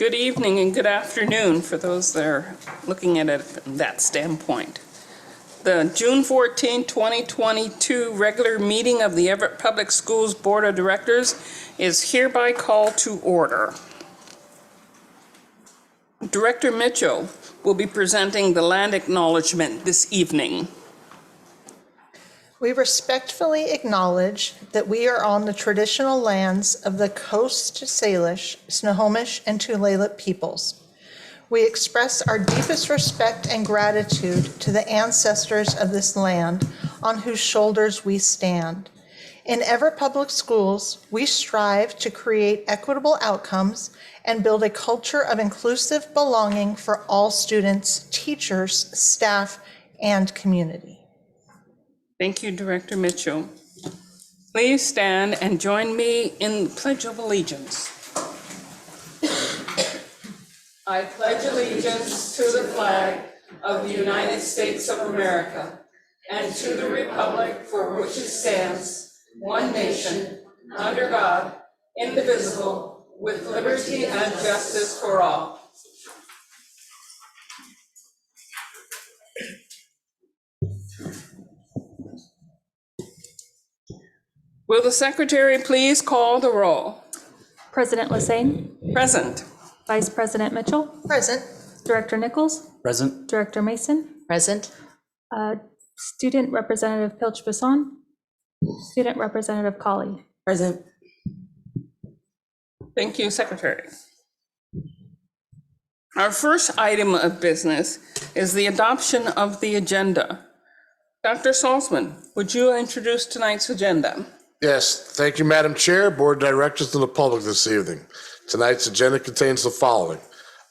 Good evening and good afternoon for those that are looking at it from that standpoint. The June 14, 2022 regular meeting of the Everett Public Schools Board of Directors is hereby called to order. Director Mitchell will be presenting the Land Acknowledgement this evening. We respectfully acknowledge that we are on the traditional lands of the Coast Salish, Snohomish, and Tulalip peoples. We express our deepest respect and gratitude to the ancestors of this land on whose shoulders we stand. In Everett Public Schools, we strive to create equitable outcomes and build a culture of inclusive belonging for all students, teachers, staff, and community. Thank you, Director Mitchell. Please stand and join me in the Pledge of Allegiance. I pledge allegiance to the flag of the United States of America and to the republic for which it stands, one nation, under God, indivisible, with liberty and justice for all. Will the secretary please call the roll? President Lassane? Present. Vice President Mitchell? Present. Director Nichols? Present. Director Mason? Present. Student Representative Ptsa? Student Representative Colley? Present. Thank you, Secretary. Our first item of business is the adoption of the agenda. Dr. Salzman, would you introduce tonight's agenda? Yes, thank you, Madam Chair, Board of Directors, and the public this evening. Tonight's agenda contains the following: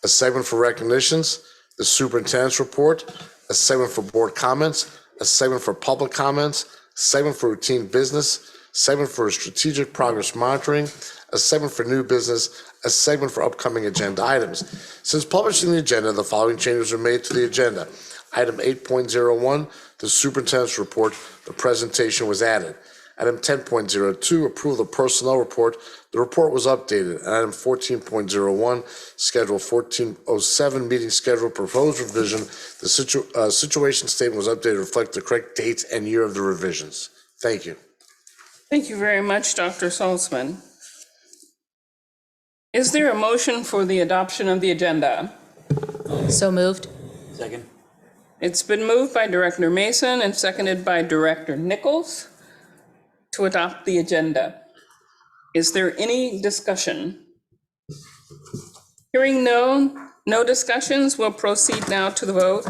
a segment for recognitions, the superintendent's report, a segment for board comments, a segment for public comments, a segment for routine business, a segment for strategic progress monitoring, a segment for new business, a segment for upcoming agenda items. Since publishing the agenda, the following changes were made to the agenda. Item 8.01, the superintendent's report, the presentation was added. Item 10.02, approval of the personnel report. The report was updated. And item 14.01, schedule 1407, meeting schedule, proposed revision. The situation statement was updated to reflect the correct dates and year of the revisions. Thank you. Thank you very much, Dr. Salzman. Is there a motion for the adoption of the agenda? So moved. Second. It's been moved by Director Mason and seconded by Director Nichols to adopt the agenda. Is there any discussion? Hearing no discussions, we'll proceed now to the vote.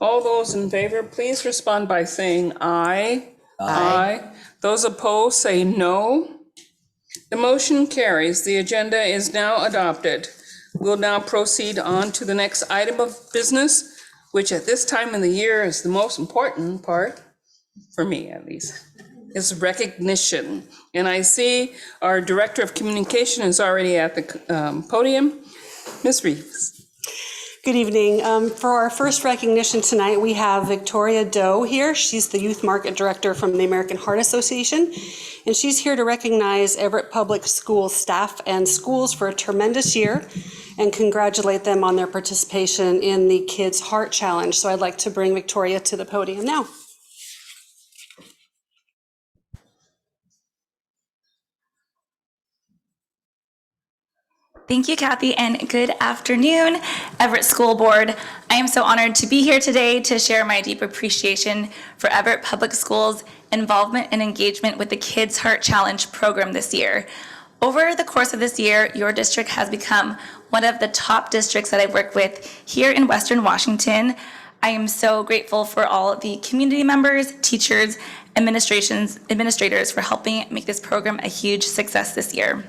All those in favor, please respond by saying aye. Aye. Those opposed say no. The motion carries. The agenda is now adopted. We'll now proceed on to the next item of business, which at this time of the year is the most important part, for me at least, is recognition. And I see our Director of Communication is already at the podium. Ms. Reeves. Good evening. For our first recognition tonight, we have Victoria Doe here. She's the Youth Market Director from the American Heart Association, and she's here to recognize Everett Public Schools staff and schools for a tremendous year and congratulate them on their participation in the Kids Heart Challenge. So I'd like to bring Victoria to the podium now. Thank you, Kathy, and good afternoon, Everett School Board. I am so honored to be here today to share my deep appreciation for Everett Public Schools' involvement and engagement with the Kids Heart Challenge program this year. Over the course of this year, your district has become one of the top districts that I work with here in Western Washington. I am so grateful for all the community members, teachers, administrators for helping make this program a huge success this year.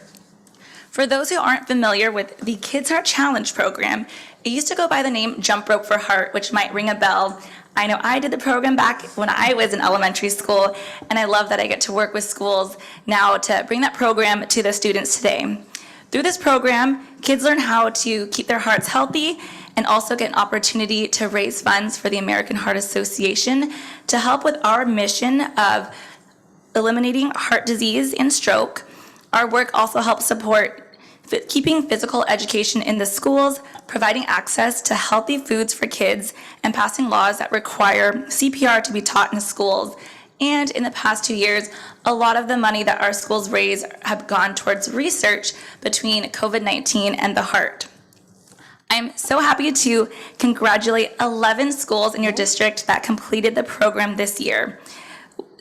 For those who aren't familiar with the Kids Heart Challenge program, it used to go by the name Jump Rope for Heart, which might ring a bell. I know I did the program back when I was in elementary school, and I love that I get to work with schools now to bring that program to the students today. Through this program, kids learn how to keep their hearts healthy and also get an opportunity to raise funds for the American Heart Association to help with our mission of eliminating heart disease and stroke. Our work also helps support keeping physical education in the schools, providing access to healthy foods for kids, and passing laws that require CPR to be taught in schools. And in the past 2 years, a lot of the money that our schools raise have gone towards research between COVID-19 and the heart. I'm so happy to congratulate 11 schools in your district that completed the program this year.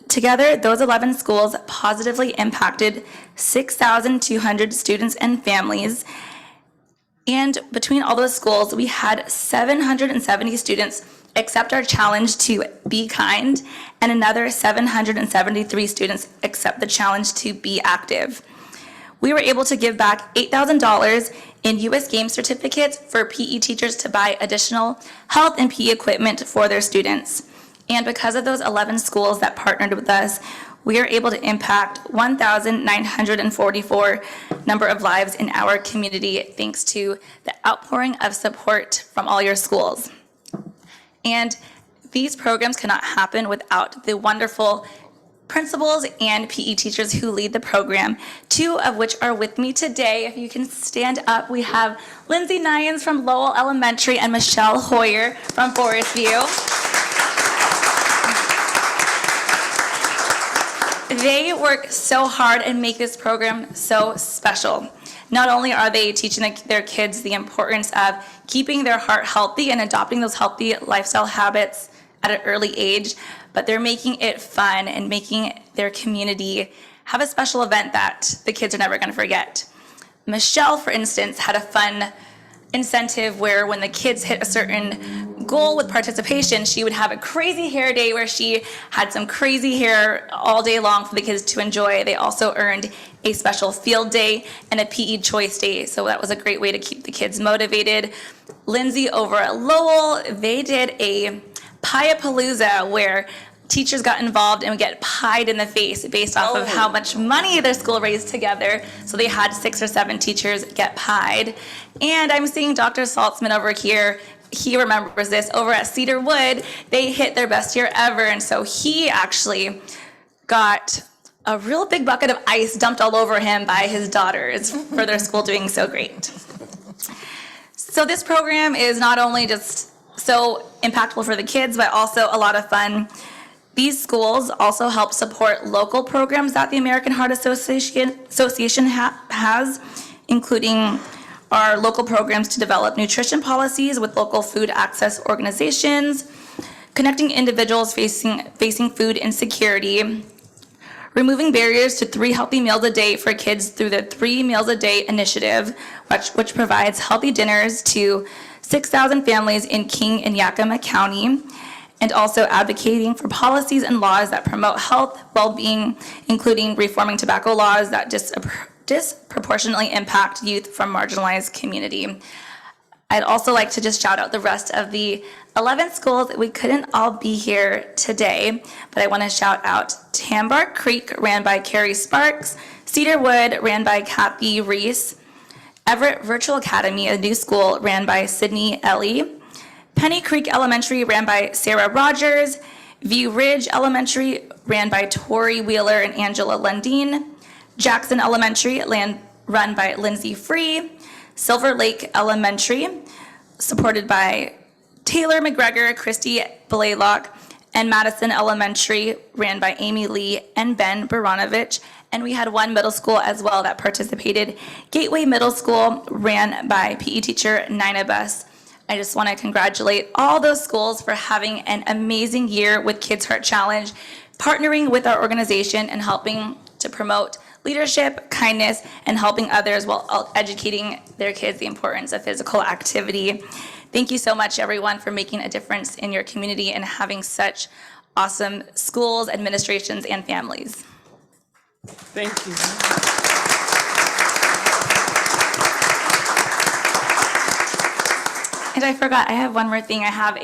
Together, those 11 schools positively impacted 6,200 students and families. And between all those schools, we had 770 students accept our challenge to be kind, and another 773 students accept the challenge to be active. We were able to give back $8,000 in U.S. game certificates for PE teachers to buy additional health and PE equipment for their students. And because of those 11 schools that partnered with us, we are able to impact 1,944 number of lives in our community thanks to the outpouring of support from all your schools. And these programs cannot happen without the wonderful principals and PE teachers who lead the program, 2 of which are with me today. If you can stand up, we have Lindsay Nyans from Lowell Elementary and Michelle Hoyer from Forest View. They work so hard and make this program so special. Not only are they teaching their kids the importance of keeping their heart healthy and adopting those healthy lifestyle habits at an early age, but they're making it fun and making their community have a special event that the kids are never going to forget. Michelle, for instance, had a fun incentive where when the kids hit a certain goal with participation, she would have a crazy hair day where she had some crazy hair all day long for the kids to enjoy. They also earned a special field day and a PE choice day, so that was a great way to keep the kids motivated. Lindsay over at Lowell, they did a Pie-a-palooza where teachers got involved and would get pied in the face based off of how much money their school raised together. So they had 6 or 7 teachers get pied. And I'm seeing Dr. Saltzman over here. He remembers this. Over at Cedarwood, they hit their best year ever. And so he actually got a real big bucket of ice dumped all over him by his daughters for their school doing so great. So this program is not only just so impactful for the kids, but also a lot of fun. These schools also help support local programs that the American Heart Association has, including our local programs to develop nutrition policies with local food access organizations, connecting individuals facing food insecurity, removing barriers to 3 healthy meals a day for kids through the 3 Meals a Day initiative, which provides healthy dinners to 6,000 families in King and Yakima County, and also advocating for policies and laws that promote health, well-being, including reforming tobacco laws that disproportionately impact youth from marginalized community. I'd also like to just shout out the rest of the 11 schools. We couldn't all be here today, but I want to shout out Tambar Creek, ran by Carrie Sparks, Cedarwood, ran by Kathy Reese, Everett Virtual Academy, a new school, ran by Sydney Ellie, Penny Creek Elementary, ran by Sarah Rogers, View Ridge Elementary, ran by Tori Wheeler and Angela Lundeen, Jackson Elementary, run by Lindsay Free, Silver Lake Elementary, supported by Taylor McGregor, Christy Blaylock, and Madison Elementary, ran by Amy Lee and Ben Baranovich. And we had one middle school as well that participated. Gateway Middle School, ran by PE teacher Nina Buss. I just want to congratulate all those schools for having an amazing year with Kids Heart Challenge, partnering with our organization and helping to promote leadership, kindness, and helping others while educating their kids the importance of physical activity. Thank you so much, everyone, for making a difference in your community and having such awesome schools, administrations, and families. Thank you. And I forgot, I have one more thing. I have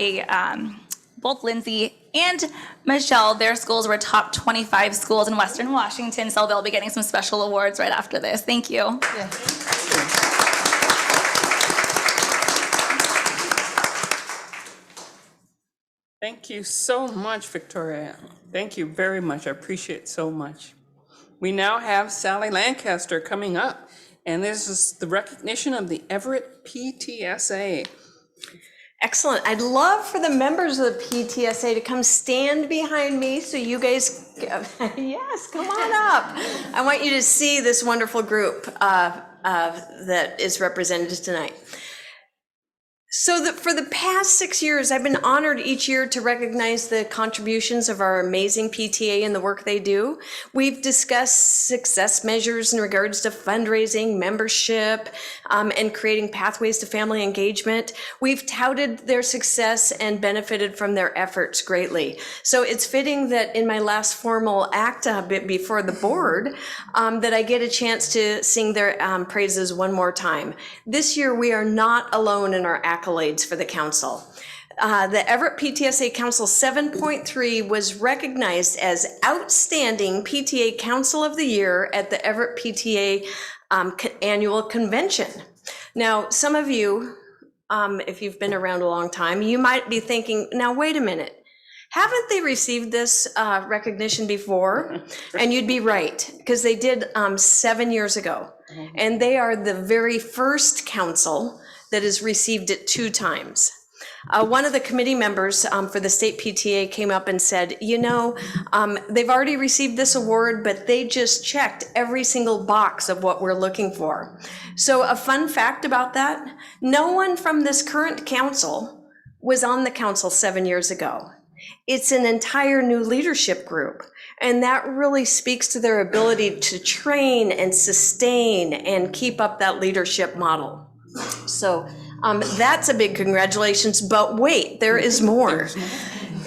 both Lindsay and Michelle, their schools were top 25 schools in Western Washington, so they'll be getting some special awards right after this. Thank you. Yeah. Thank you so much, Victoria. Thank you very much. I appreciate it so much. We now have Sally Lancaster coming up, And this is the recognition of the Everett Ptsa. Excellent. I'd love for the members of the PTSA to come stand behind me so you guys, yes, come on up. I want you to see this wonderful group that is represented tonight. So for the past 6 years, I've been honored each year to recognize the contributions of our amazing PTA and the work they do. We've discussed success measures in regards to fundraising, membership, and creating pathways to family engagement. We've touted their success and benefited from their efforts greatly. So it's fitting that in my last formal act before the board, that I get a chance to sing their praises one more time. This year, we are not alone in our accolades for the council. The Everett PTSA Council 7.3 was recognized as Outstanding PTA Council of the Year at the Everett PTA Annual Convention. Now, some of you, if you've been around a long time, you might be thinking, now wait a minute, haven't they received this recognition before? And you'd be right, because they did 7 years ago. And they are the very first council that has received it 2 times. One of the committee members for the state PTA came up and said, you know, they've already received this award, but they just checked every single box of what we're looking for. So a fun fact about that, no one from this current council was on the council 7 years ago. It's an entire new leadership group. And that really speaks to their ability to train and sustain and keep up that leadership model. So that's a big congratulations, but wait, there is more.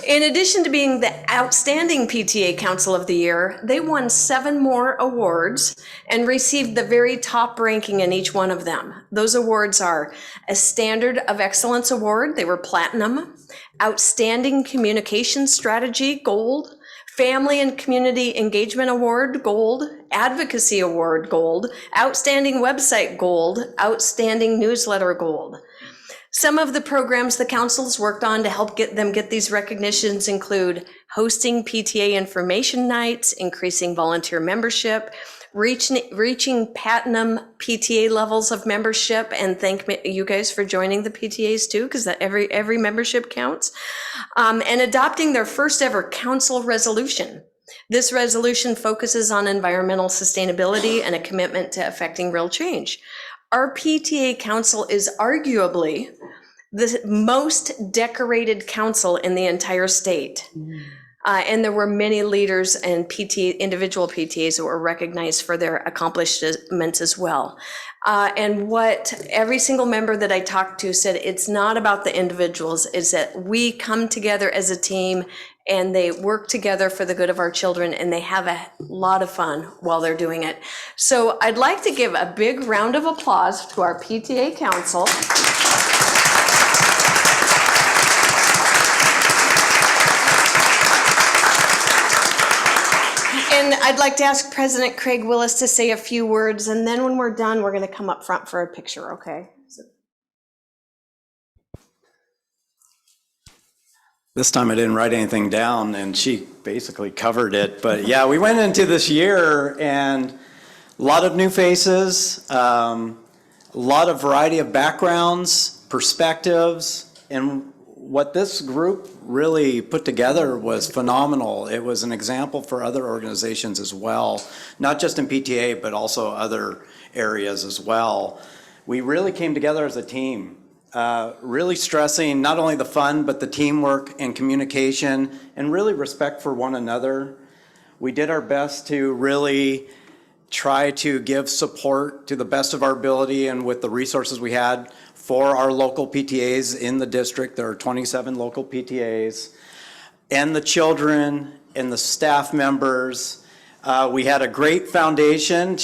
In addition to being the Outstanding PTA Council of the Year, they won 7 more awards and received the very top ranking in each one of them. Those awards are a Standard of Excellence Award, they were platinum, Outstanding Communication Strategy, gold, Family and Community Engagement Award, gold, Advocacy Award, gold, Outstanding Website, gold, Outstanding Newsletter, gold. Some of the programs the council's worked on to help get these recognitions include hosting PTA information nights, increasing volunteer membership, reaching platinum PTA levels of membership, and thank you guys for joining the PTAs too, because every membership counts, and adopting their first ever council resolution. This resolution focuses on environmental sustainability and a commitment to affecting real change. Our PTA council is arguably the most decorated council in the entire state. And there were many leaders and individual PTAs that were recognized for their accomplishments as well. And what every single member that I talked to said, it's not about the individuals, is that we come together as a team and they work together for the good of our children, and they have a lot of fun while they're doing it. So I'd like to give a big round of applause to our PTA council. And I'd like to ask President Craig Willis to say a few words, and then when we're done, we're going to come up front for a picture, okay? This time I didn't write anything down, and she basically covered it. But yeah, we went into this year and a lot of new faces, a lot of variety of backgrounds, perspectives, and what this group really put together was phenomenal. It was an example for other organizations as well, not just in PTA, but also other areas as well. We really came together as a team. Really stressing not only the fun, but the teamwork and communication and really respect for one another. We did our best to really try to give support to the best of our ability and with the resources we had for our local PTAs in the district. There are 27 local PTAs, and the children and the staff members. We had a great foundation.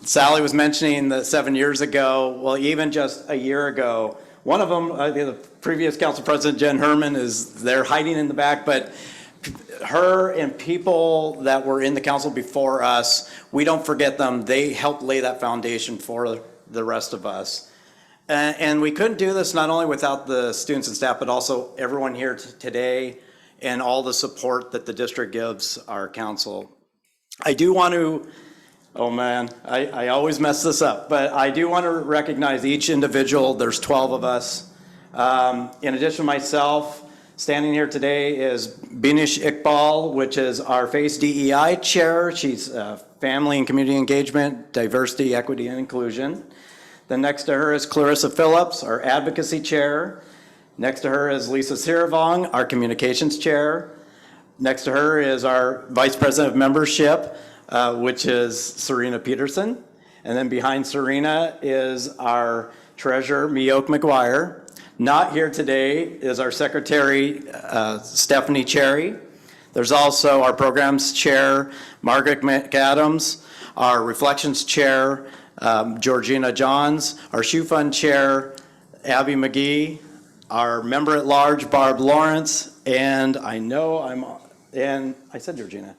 Sally was mentioning that 7 years ago, well, even just a year ago, one of them, the previous council president, Jen Herman, is there hiding in the back, but her and people that were in the council before us, we don't forget them. They helped lay that foundation for the rest of us. And we couldn't do this not only without the students and staff, but also everyone here today and all the support that the district gives our council. I do want to Oh man, I always mess this up, but I do want to recognize each individual. There's 12 of us. In addition to myself, standing here today is Binish Iqbal, which is our FACE DEI chair. She's Family and Community Engagement, Diversity, Equity, and Inclusion. Then next to her is Clarissa Phillips, our Advocacy chair. Next to her is Lisa Siravong, our Communications chair. Next to her is our Vice President of Membership, which is Serena Peterson. And then behind Serena is our treasurer, Mioke McGuire. Not here today is our secretary, Stephanie Cherry. There's also our programs chair, Margaret McAdams, our reflections chair, Georgina Johns, our shoe fund chair, Abby McGee, our member at large, Barb Lawrence, and I said Georgina,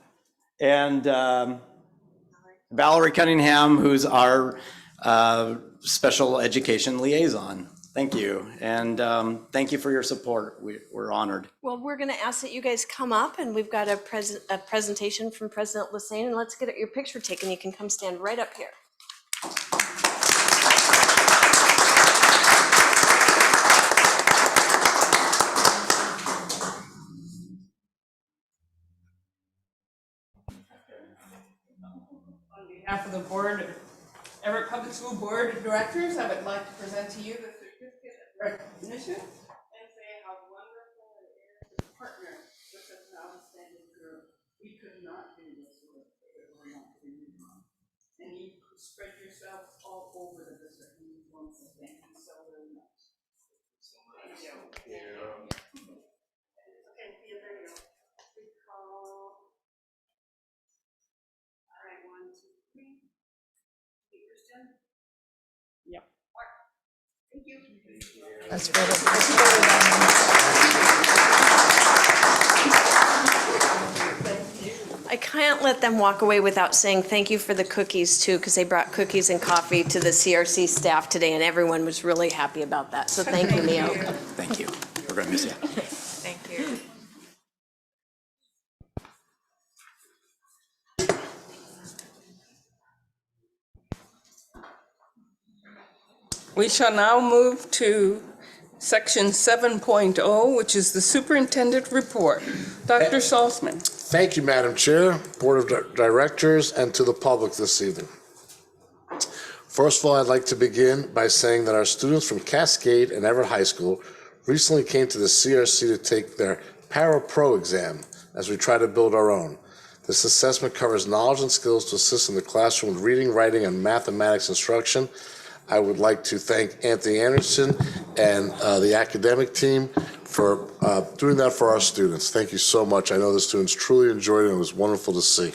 and Valerie Cunningham, who's our special education liaison. Thank you, and thank you for your support. We're honored. Well, we're going to ask that you guys come up, and we've got a presentation from President Lassane, and let's get your picture taken. You can come stand right up here. On behalf of the board, Everett Public School Board of Directors, I would like to present to you the certificate of recognition and say how wonderful it is to partner with such an outstanding group. We could not do this work if it were not for you. And you spread yourself all over the district. So thank you so very much. Thank you. Okay, there you go. We call. All right, 1, 2, 3. Christian? Yep. Thank you. Let's vote it. I can't let them walk away without saying thank you for the cookies too, because they brought cookies and coffee to the CRC staff today, and everyone was really happy about that. So thank you, Mio. Thank you. We're going to miss you. Thank you. We shall now move to section 7.0, which is the superintendent report. Dr. Salzman. Thank you, Madam Chair, Board of Directors, and to the public this evening. First of all, I'd like to begin by saying that our students from Cascade and Everett High School recently came to the CRC to take their Para-Pro exam as we try to build our own. This assessment covers knowledge and skills to assist in the classroom with reading, writing, and mathematics instruction. I would like to thank Anthony Anderson and the academic team for doing that for our students. Thank you so much. I know the students truly enjoyed it, and it was wonderful to see.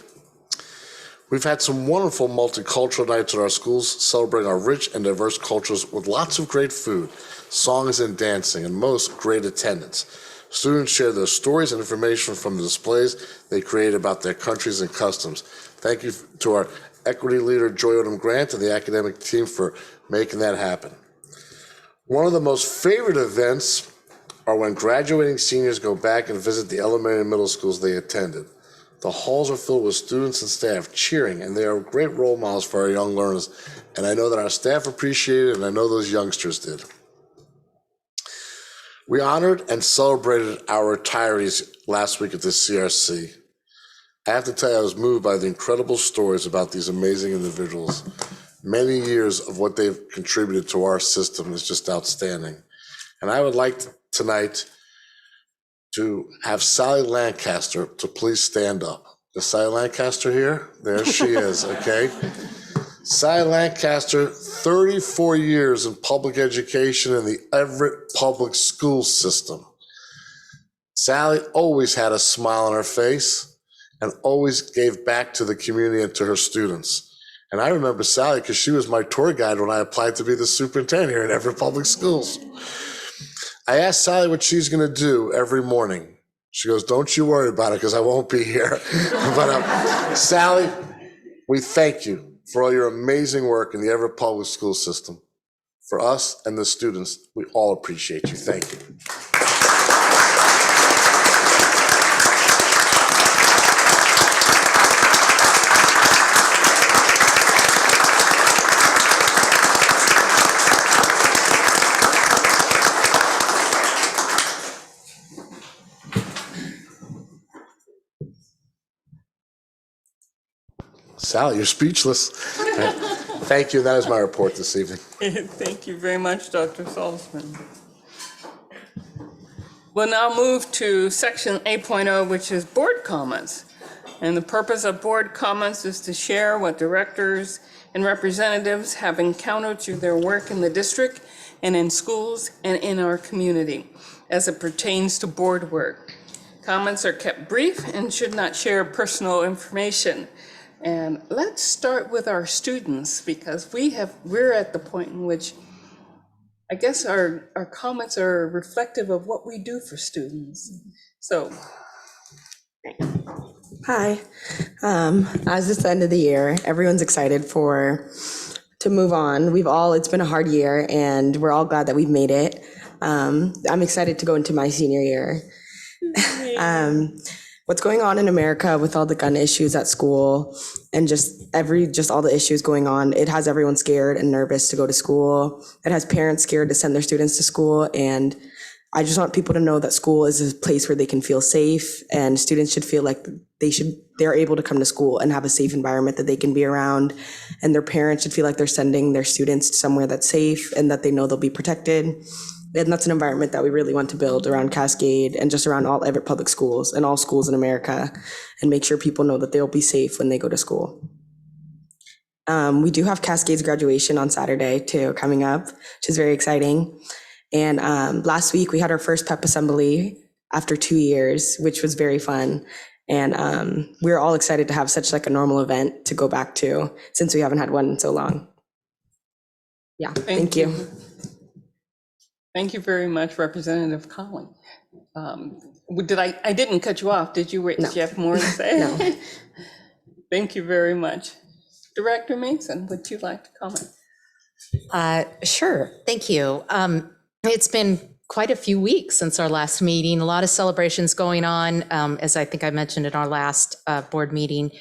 We've had some wonderful multicultural nights at our schools, celebrating our rich and diverse cultures with lots of great food, songs and dancing, and most great attendance. Students shared their stories and information from the displays they created about their countries and customs. Thank you to our equity leader, Joy Odom Grant, and the academic team for making that happen. One of the most favorite events are when graduating seniors go back and visit the elementary and middle schools they attended. The halls are filled with students and staff cheering, and they are great role models for our young learners. And I know that our staff appreciated it, and I know those youngsters did. We honored and celebrated our retirees last week at the CRC. I have to tell you, I was moved by the incredible stories about these amazing individuals. Many years of what they've contributed to our system is just outstanding. And I would like tonight to have Sally Lancaster to please stand up. Is Sally Lancaster here? There she is, okay? Sally Lancaster, 34 years in public education in the Everett Public Schools system. Sally always had a smile on her face and always gave back to the community and to her students. And I remember Sally because she was my tour guide when I applied to be the superintendent here at Everett Public Schools. I asked Sally what she's going to do every morning. She goes, "Don't you worry about it because I won't be here." But Sally, we thank you for all your amazing work in the Everett Public School system. For us and the students, we all appreciate you. Thank you. Sally, you're speechless. Thank you. That is my report this evening. Thank you very much, Dr. Salzman. We'll now move to section 8.0, which is board comments. And the purpose of board comments is to share what directors and representatives have encountered through their work in the district and in schools and in our community as it pertains to board work. Comments are kept brief and should not share personal information. And let's start with our students, because we're at the point in which I guess our comments are reflective of what we do for students. So. Hi. As it's the end of the year, everyone's excited to move on. It's been a hard year and we're all glad that we've made it. I'm excited to go into my senior year. What's going on in America with all the gun issues at school and just all the issues going on, it has everyone scared and nervous to go to school. It has parents scared to send their students to school. And I just want people to know that school is a place where they can feel safe, and students should feel like they're able to come to school and have a safe environment that they can be around. And their parents should feel like they're sending their students somewhere that's safe and that they know they'll be protected. And that's an environment that we really want to build around Cascade and just around all Everett Public Schools and all schools in America, and make sure people know that they'll be safe when they go to school. We do have Cascades Graduation on Saturday too, coming up, which is very exciting. And last week we had our first PEP assembly after 2 years, which was very fun. And we're all excited to have such like a normal event to go back to since we haven't had one in so long. Yeah, thank you. Thank you very much, Representative Colley. I didn't cut you off, did you? Did you have more to say? No. Thank you very much. Director Mason, would you like to comment? Sure, thank you. It's been quite a few weeks since our last meeting, a lot of celebrations going on, as I think I mentioned in our last board meeting.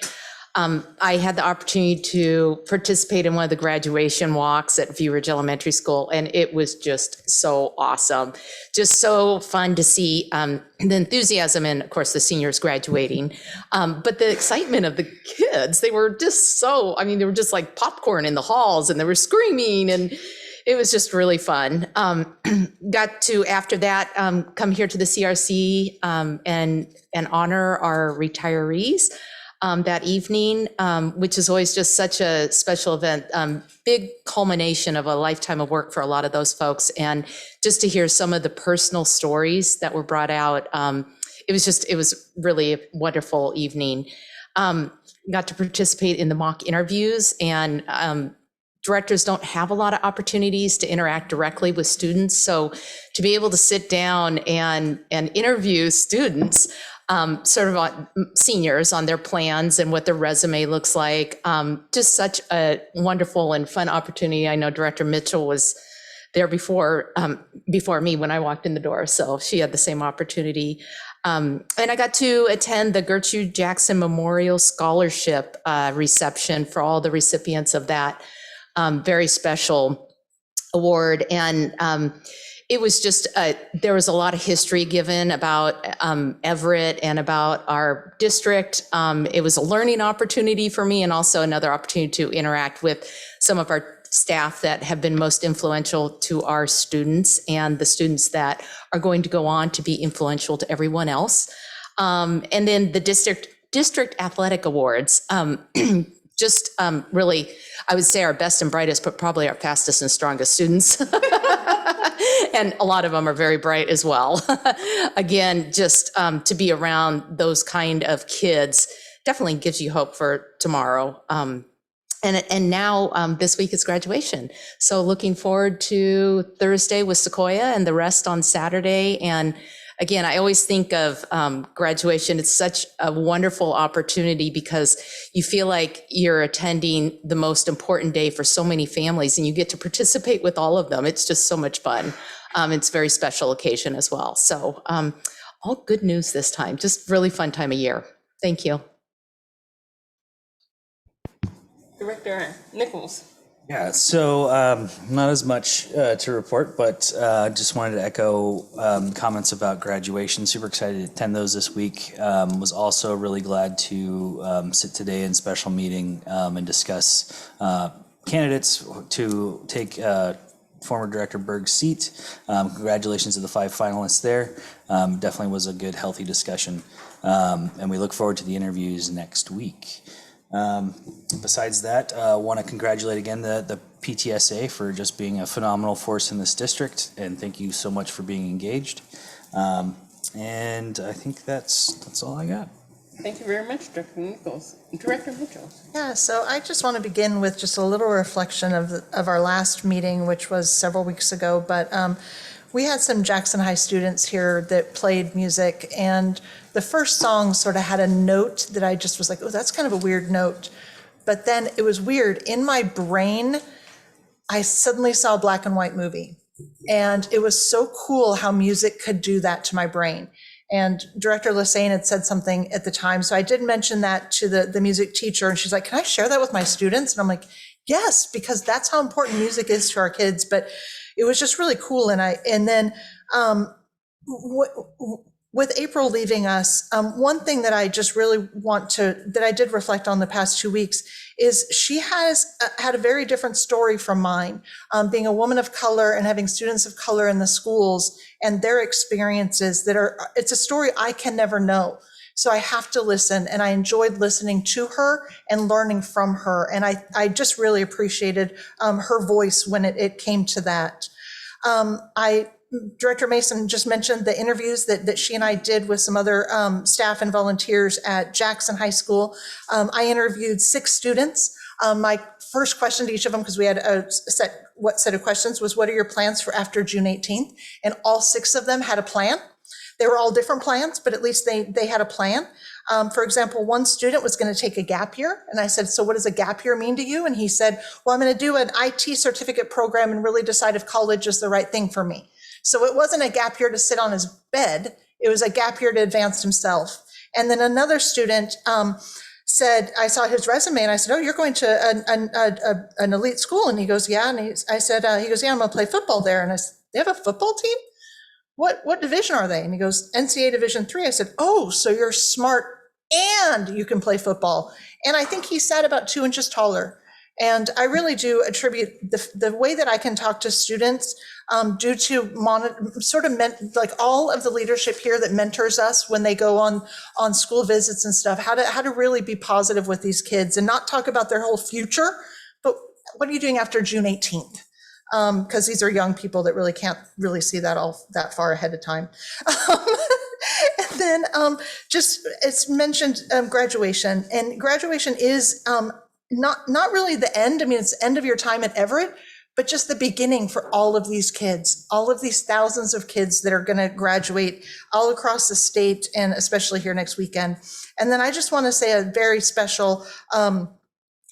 I had the opportunity to participate in one of the graduation walks at View Ridge Elementary School, and it was just so awesome. Just so fun to see the enthusiasm and, of course, the seniors graduating. But the excitement of the kids, they were just they were just like popcorn in the halls, and they were screaming, and it was just really fun. Got to, after that, come here to the CRC and honor our retirees that evening, which is always just such a special event, big culmination of a lifetime of work for a lot of those folks. And just to hear some of the personal stories that were brought out, it was really a wonderful evening. Got to participate in the mock interviews, and directors don't have a lot of opportunities to interact directly with students. So to be able to sit down and interview students, sort of on seniors on their plans and what their resume looks like. Just such a wonderful and fun opportunity. I know Director Mitchell was there before me when I walked in the door, so she had the same opportunity. And I got to attend the Gertrude Jackson Memorial Scholarship reception for all the recipients of that very special award. And it was just, there was a lot of history given about Everett and about our district. It was a learning opportunity for me, and also another opportunity to interact with some of our staff that have been most influential to our students and the students that are going to go on to be influential to everyone else. And then the district athletic awards, just really, I would say our best and brightest, but probably our fastest and strongest students. And a lot of them are very bright as well. Again, just to be around those kind of kids definitely gives you hope for tomorrow. And now this week is graduation. So looking forward to Thursday with Sequoia and the rest on Saturday. And again, I always think of graduation. It's such a wonderful opportunity because you feel like you're attending the most important day for so many families, and you get to participate with all of them. It's just so much fun. It's a very special occasion as well. So all good news this time. Just really fun time of year. Thank you. Director Nichols. Yeah, so not as much to report, but just wanted to echo comments about graduation. Super excited to attend those this week. Was also really glad to sit today in special meeting and discuss candidates to take former Director Berg's seat. Congratulations to the 5 finalists there. Definitely was a good, healthy discussion. And we look forward to the interviews next week. Besides that, want to congratulate again the PTSA for just being a phenomenal force in this district, and thank you so much for being engaged. And I think that's all I got. Thank you very much, Director Nichols. Director Mitchell. Yeah, so I just want to begin with just a little reflection of our last meeting, which was several weeks ago, but we had some Jackson High students here that played music, and the first song sort of had a note that I just was like, oh, that's kind of a weird note. But then it was weird. In my brain, I suddenly saw a black and white movie. And it was so cool how music could do that to my brain. And Director Lassane had said something at the time. So I did mention that to the music teacher. And she's like, can I share that with my students? And I'm like, yes, because that's how important music is to our kids. But it was just really cool. And then with April leaving us, one thing that I just really that I did reflect on the past 2 weeks is she has had a very different story from mine, being a woman of color and having students of color in the schools and their experiences it's a story I can never know. So I have to listen, and I enjoyed listening to her and learning from her. And I just really appreciated her voice when it came to that. Director Mason just mentioned the interviews that she and I did with some other staff and volunteers at Jackson High School. I interviewed 6 students. My first question to each of them, because we had a set of questions, was what are your plans for after June 18th? And all 6 of them had a plan. They were all different plans, but at least they had a plan. For example, one student was going to take a gap year. And I said, so what does a gap year mean to you? And he said, well, I'm going to do an IT certificate program and really decide if college is the right thing for me. So it wasn't a gap year to sit on his bed. It was a gap year to advance himself. And then another student said, I saw his resume and I said, oh, you're going to an elite school? And he goes, yeah. And I said, he goes, yeah, I'm going to play football there. And I said, they have a football team? What division are they? And he goes, NCAA Division III. I said, oh, so you're smart and you can play football. And I think he sat about 2 inches taller. And I really do attribute the way that I can talk to students due to like all of the leadership here that mentors us when they go on school visits and stuff, how to really be positive with these kids and not talk about their whole future, but what are you doing after June 18th? Because these are young people that really can't really see that all that far ahead of time. And then just it's mentioned graduation, and graduation is not really the end. I mean, it's the end of your time at Everett, but just the beginning for all of these kids, all of these thousands of kids that are going to graduate all across the state and especially here next weekend. And then I just want to say a very special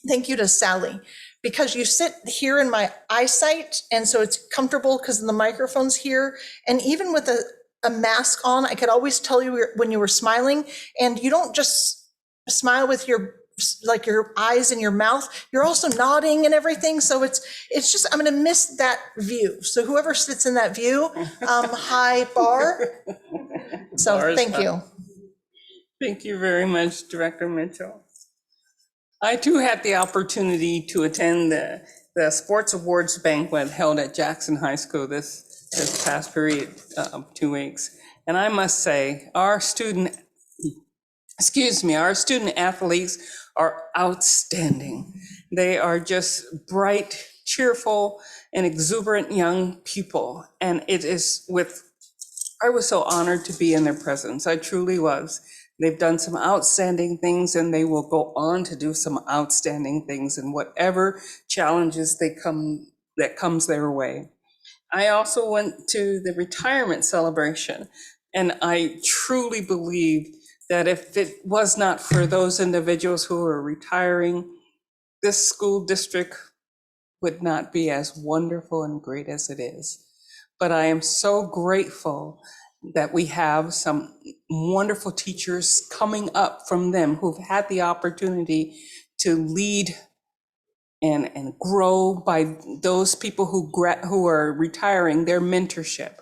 thank you to Sally, because you sit here in my eyesight, and so it's comfortable because the microphone's here. And even with a mask on, I could always tell you when you were smiling, and you don't just smile with your eyes and your mouth, you're also nodding and everything. So it's just, I'm going to miss that view. So whoever sits in that view, high bar. So thank you. Thank you very much, Director Mitchell. I too had the opportunity to attend the sports awards banquet held at Jackson High School this past period, 2 weeks. And I must say, our student athletes are outstanding. They are just bright, cheerful, and exuberant young people. And I was so honored to be in their presence. I truly was. They've done some outstanding things, and they will go on to do some outstanding things in whatever challenges that comes their way. I also went to the retirement celebration, and I truly believe that if it was not for those individuals who are retiring, this school district would not be as wonderful and great as it is. But I am so grateful that we have some wonderful teachers coming up from them who've had the opportunity to lead and grow by those people who are retiring, their mentorship.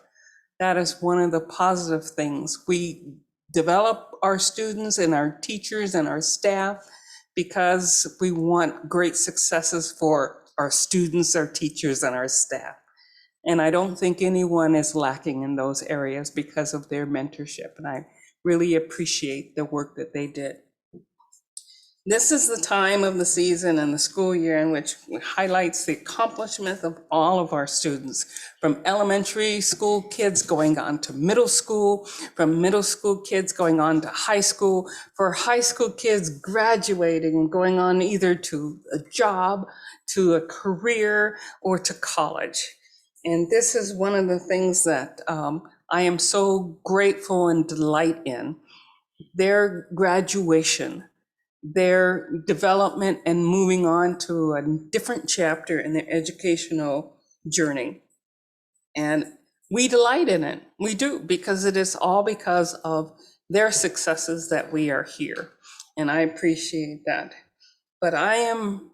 That is one of the positive things. We develop our students and our teachers and our staff because we want great successes for our students, our teachers, and our staff. And I don't think anyone is lacking in those areas because of their mentorship. And I really appreciate the work that they did. This is the time of the season and the school year in which highlights the accomplishment of all of our students, from elementary school kids going on to middle school, from middle school kids going on to high school, for high school kids graduating and going on either to a job, to a career, or to college. And this is one of the things that I am so grateful and delight in, their graduation, their development and moving on to a different chapter in their educational journey. And we delight in it. We do, because it is all because of their successes that we are here. And I appreciate that. But I am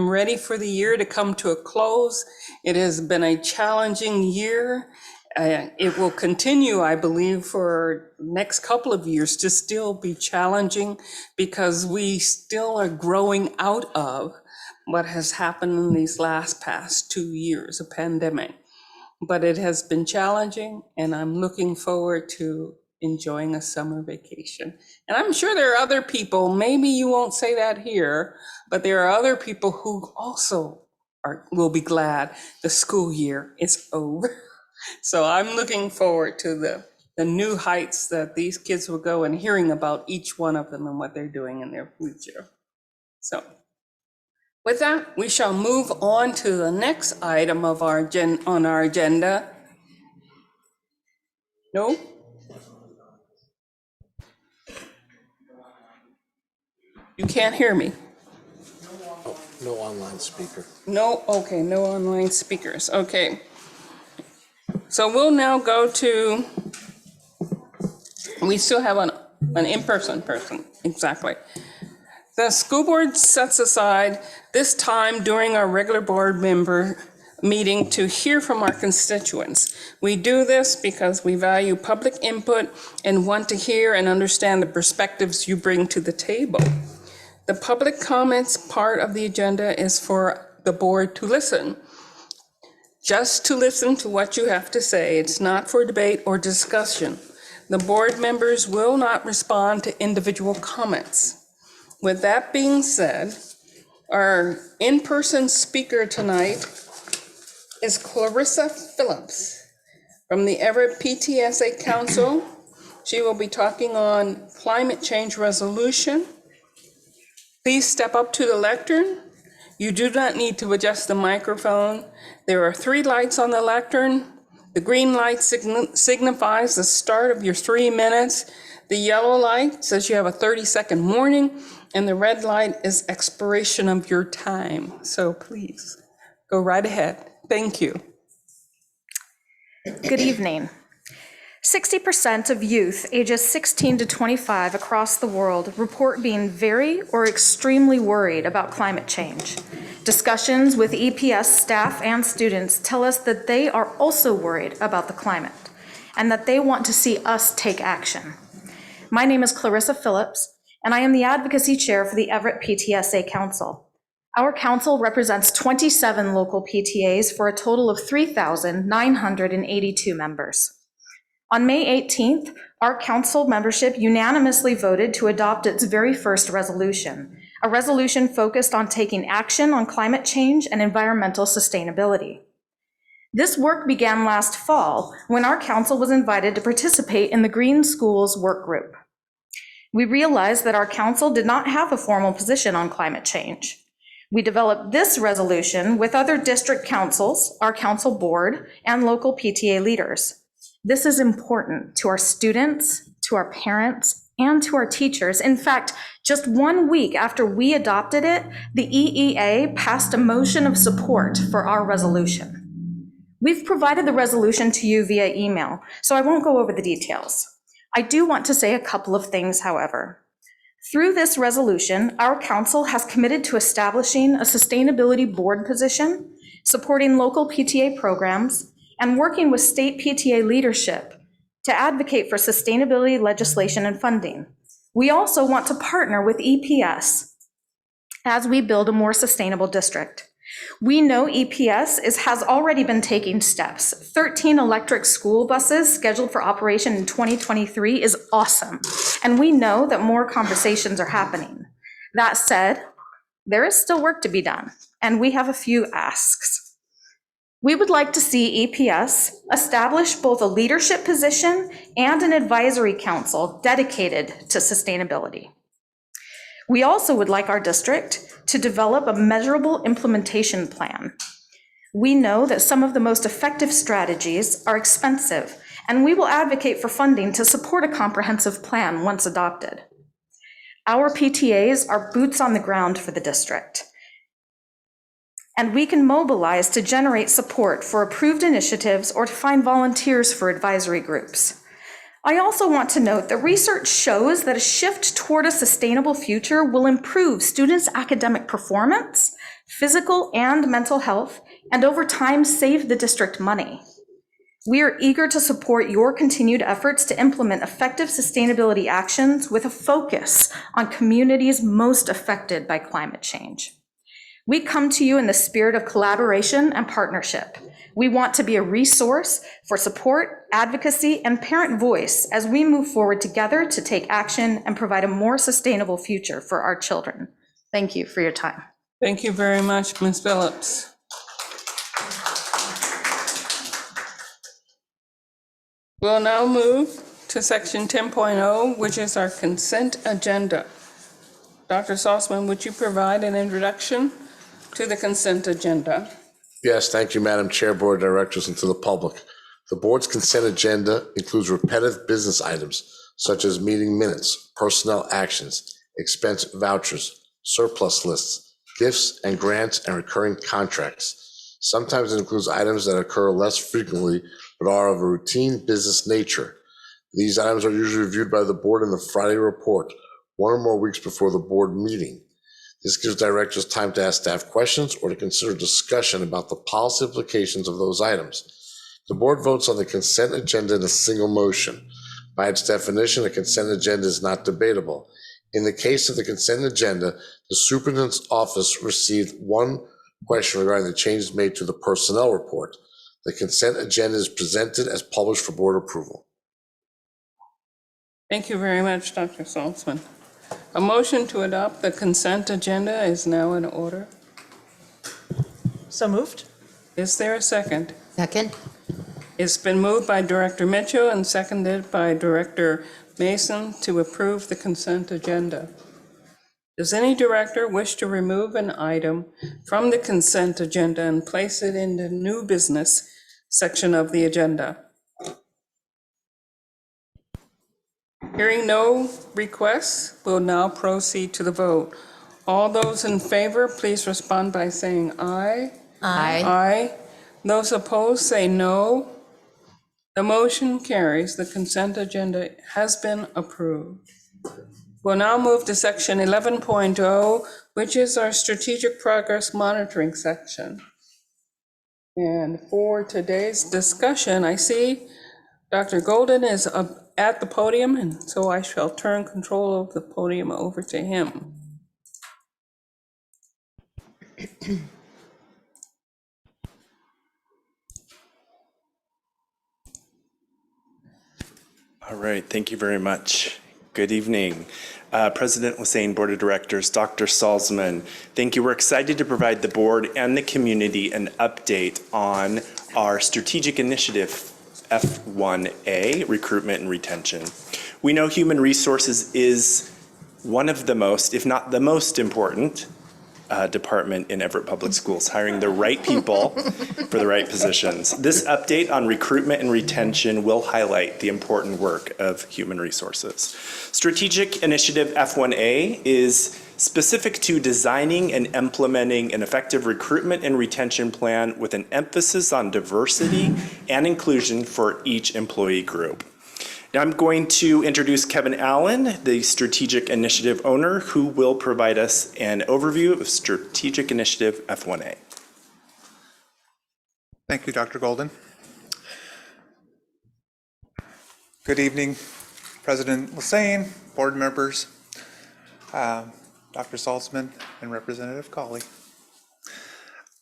ready for the year to come to a close. It has been a challenging year. It will continue, I believe, for next couple of years to still be challenging, because we still are growing out of what has happened in these past 2 years, a pandemic. But it has been challenging, and I'm looking forward to enjoying a summer vacation. And I'm sure there are other people, maybe you won't say that here, but there are other people who also will be glad the school year is over. So I'm looking forward to the new heights that these kids will go, and hearing about each one of them and what they're doing in their future. So with that, we shall move on to the next item of on our agenda. No? You can't hear me? No online speaker. No, okay, no online speakers, okay. So we'll now go to, we still have an in-person person, exactly. The school board sets aside this time during our regular board member meeting to hear from our constituents. We do this because we value public input and want to hear and understand the perspectives you bring to the table. The public comments part of the agenda is for the board to listen. Just to listen to what you have to say. It's not for debate or discussion. The board members will not respond to individual comments. With that being said, our in-person speaker tonight is Clarissa Phillips from the Everett PTSA Council. She will be talking on climate change resolution. Please step up to the lectern. You do not need to adjust the microphone. There are 3 lights on the lectern. The green light signifies the start of your 3 minutes. The yellow light says you have a 30-second warning, and the red light is expiration of your time. So please go right ahead. Thank you. Good evening. 60% of youth ages 16 to 25 across the world report being very or extremely worried about climate change. Discussions with EPS staff and students tell us that they are also worried about the climate and that they want to see us take action. My name is Clarissa Phillips, and I am the advocacy chair for the Everett PTSA Council. Our council represents 27 local PTAs for a total of 3,982 members. On May 18th, our council membership unanimously voted to adopt its very first resolution, a resolution focused on taking action on climate change and environmental sustainability. This work began last fall when our council was invited to participate in the Green Schools work group. We realized that our council did not have a formal position on climate change. We developed this resolution with other district councils, our council board, and local PTA leaders. This is important to our students, to our parents, and to our teachers. In fact, just 1 week after we adopted it, the EEA passed a motion of support for our resolution. We've provided the resolution to you via email, so I won't go over the details. I do want to say a couple of things, however. Through this resolution, our council has committed to establishing a sustainability board position, supporting local PTA programs, and working with state PTA leadership to advocate for sustainability legislation and funding. We also want to partner with EPS as we build a more sustainable district. We know EPS has already been taking steps. 13 electric school buses scheduled for operation in 2023 is awesome, and we know that more conversations are happening. That said, there is still work to be done, and we have a few asks. We would like to see EPS establish both a leadership position and an advisory council dedicated to sustainability. We also would like our district to develop a measurable implementation plan. We know that some of the most effective strategies are expensive, and we will advocate for funding to support a comprehensive plan once adopted. Our PTAs are boots on the ground for the district, and we can mobilize to generate support for approved initiatives or to find volunteers for advisory groups. I also want to note that research shows that a shift toward a sustainable future will improve students' academic performance, physical and mental health, and over time save the district money. We are eager to support your continued efforts to implement effective sustainability actions with a focus on communities most affected by climate change. We come to you in the spirit of collaboration and partnership. We want to be a resource for support, advocacy, and parent voice as we move forward together to take action and provide a more sustainable future for our children. Thank you for your time. Thank you very much, Ms. Phillips. We'll now move to section 10.0, which is our consent agenda. Dr. Salzman, would you provide an introduction to the consent agenda? Yes, thank you, Madam Chair, Board of Directors, and to the public. The board's consent agenda includes repetitive business items such as meeting minutes, personnel actions, expense vouchers, surplus lists, gifts and grants, and recurring contracts. Sometimes it includes items that occur less frequently but are of a routine business nature. These items are usually reviewed by the board in the Friday report, 1 or more weeks before the board meeting. This gives directors time to ask staff questions or to consider discussion about the policy implications of those items. The board votes on the consent agenda in a single motion. By its definition, a consent agenda is not debatable. In the case of the consent agenda, the superintendent's office received one question regarding the changes made to the personnel report. The consent agenda is presented as published for board approval. Thank you very much, Dr. Salzman. A motion to adopt the consent agenda is now in order. So moved. Is there a second? Second? It's been moved by Director Mitchell and seconded by Director Mason to approve the consent agenda. Does any director wish to remove an item from the consent agenda and place it in the new business section of the agenda? Hearing no requests, we'll now proceed to the vote. All those in favor, please respond by saying aye. Aye. Aye. Those opposed, say no. The motion carries. The consent agenda has been approved. We'll now move to section 11.0, which is our strategic progress monitoring section. And for today's discussion, I see Dr. Golden is at the podium, and so I shall turn control of the podium over to him. All right, thank you very much. Good evening. President Hussein, Board of Directors, Dr. Salzman, thank you. We're excited to provide the board and the community an update on our strategic initiative F1A, recruitment and retention. We know human resources is one of the most, if not the most important department in Everett Public Schools, hiring the right people for the right positions. This update on recruitment and retention will highlight the important work of human resources. Strategic Initiative F1A is specific to designing and implementing an effective recruitment and retention plan with an emphasis on diversity and inclusion for each employee group. Now I'm going to introduce Kevin Allen, the Strategic Initiative Owner, who will provide us an overview of Strategic Initiative F1A. Thank you, Dr. Golden. Good evening, President Lassane, board members, Dr. Salzman, and Representative Colley.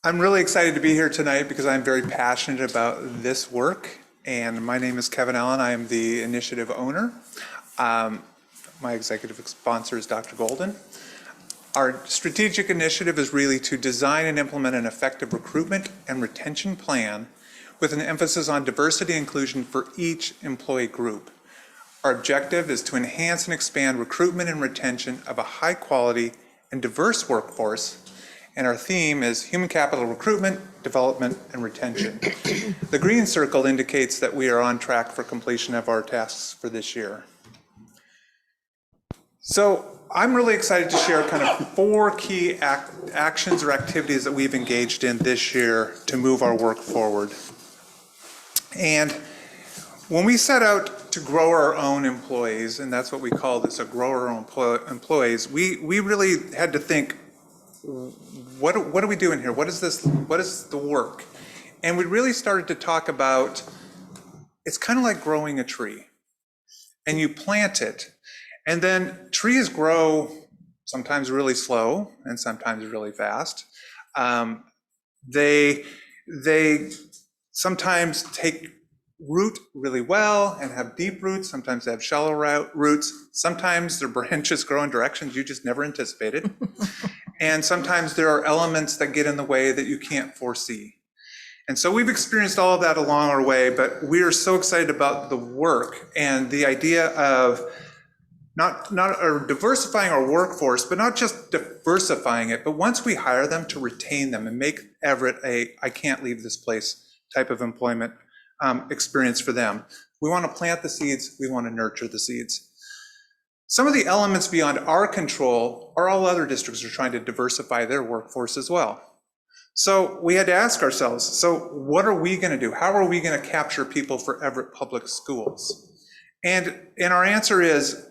I'm really excited to be here tonight because I'm very passionate about this work. And my name is Kevin Allen. I am the initiative owner. My executive sponsor is Dr. Golden. Our strategic initiative is really to design and implement an effective recruitment and retention plan with an emphasis on diversity and inclusion for each employee group. Our objective is to enhance and expand recruitment and retention of a high quality and diverse workforce. And our theme is human capital recruitment, development, and retention. The green circle indicates that we are on track for completion of our tasks for this year. So I'm really excited to share kind of 4 key actions or activities that we've engaged in this year to move our work forward. And when we set out to grow our own employees, and that's what we call this, a grow our own employees, we really had to think, what are we doing here? What is this? What is the work? And we really started to talk about, it's kind of like growing a tree. And you plant it, and then trees grow sometimes really slow and sometimes really fast. They sometimes take root really well and have deep roots. Sometimes they have shallow roots. Sometimes their branches grow in directions you just never anticipated. And sometimes there are elements that get in the way that you can't foresee. And so we've experienced all of that along our way, but we are so excited about the work and the idea of not diversifying our workforce, but not just diversifying it, but once we hire them, to retain them and make Everett a I can't leave this place type of employment experience for them. We want to plant the seeds, we want to nurture the seeds. Some of the elements beyond our control are all other districts are trying to diversify their workforce as well. So we had to ask ourselves, so what are we going to do? How are we going to capture people for Everett Public Schools? And our answer is,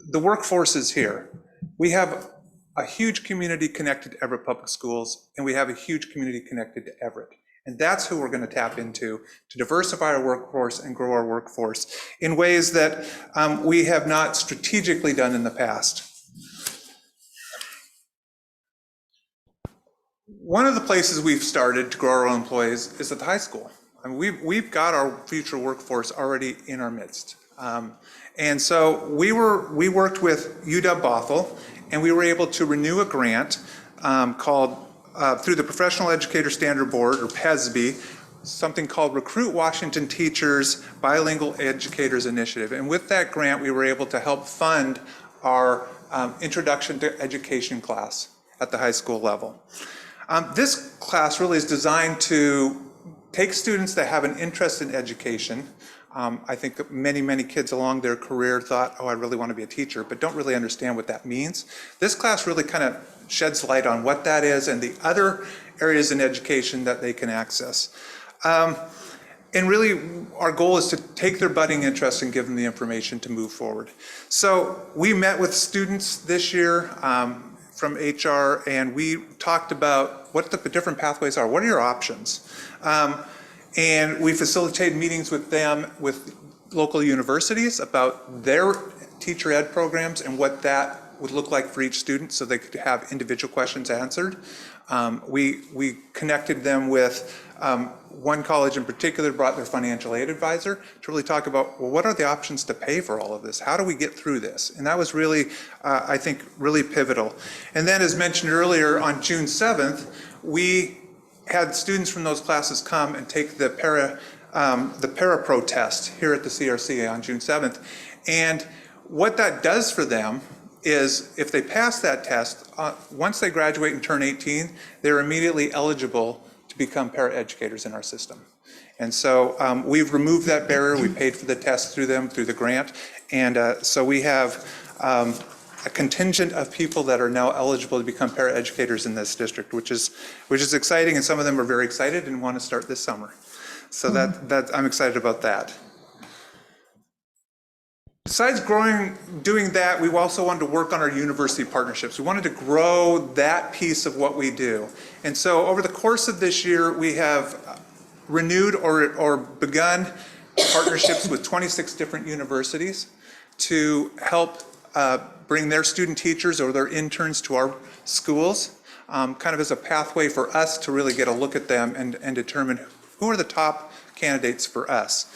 the workforce is here. We have a huge community connected to Everett Public Schools, and we have a huge community connected to Everett. And that's who we're going to tap into to diversify our workforce and grow our workforce in ways that we have not strategically done in the past. One of the places we've started to grow our own employees is at the high school. I mean, we've got our future workforce already in our midst. And so we worked with UW Bothell, and we were able to renew a grant called through the Professional Educator Standard Board, or PESB, something called Recruit Washington Teachers Bilingual Educators Initiative. And with that grant, we were able to help fund our Introduction to Education class at the high school level. This class really is designed to take students that have an interest in education. I think many kids along their career thought, oh, I really want to be a teacher, but don't really understand what that means. This class really kind of sheds light on what that is and the other areas in education that they can access. And really, our goal is to take their budding interest and give them the information to move forward. So we met with students this year from HR, and we talked about what the different pathways are. What are your options? And we facilitated meetings with them, with local universities, about their teacher ed programs and what that would look like for each student, so they could have individual questions answered. We connected them with one college in particular, brought their financial aid advisor to really talk about, well, what are the options to pay for all of this? How do we get through this? And that was really, I think, really pivotal. And then, as mentioned earlier, on June 7th, we had students from those classes come and take the Para-Pro test here at the CRC on June 7th. And what that does for them is, if they pass that test, once they graduate and turn 18, they're immediately eligible to become paraeducators in our system. And so we've removed that barrier. We paid for the test through them, through the grant. And so we have a contingent of people that are now eligible to become paraeducators in this district, which is exciting. And some of them are very excited and want to start this summer. So that I'm excited about that. Besides doing that, we also wanted to work on our university partnerships. We wanted to grow that piece of what we do. And so over the course of this year, we have renewed or begun partnerships with 26 different universities to help bring their student teachers or their interns to our schools, kind of as a pathway for us to really get a look at them and determine who are the top candidates for us.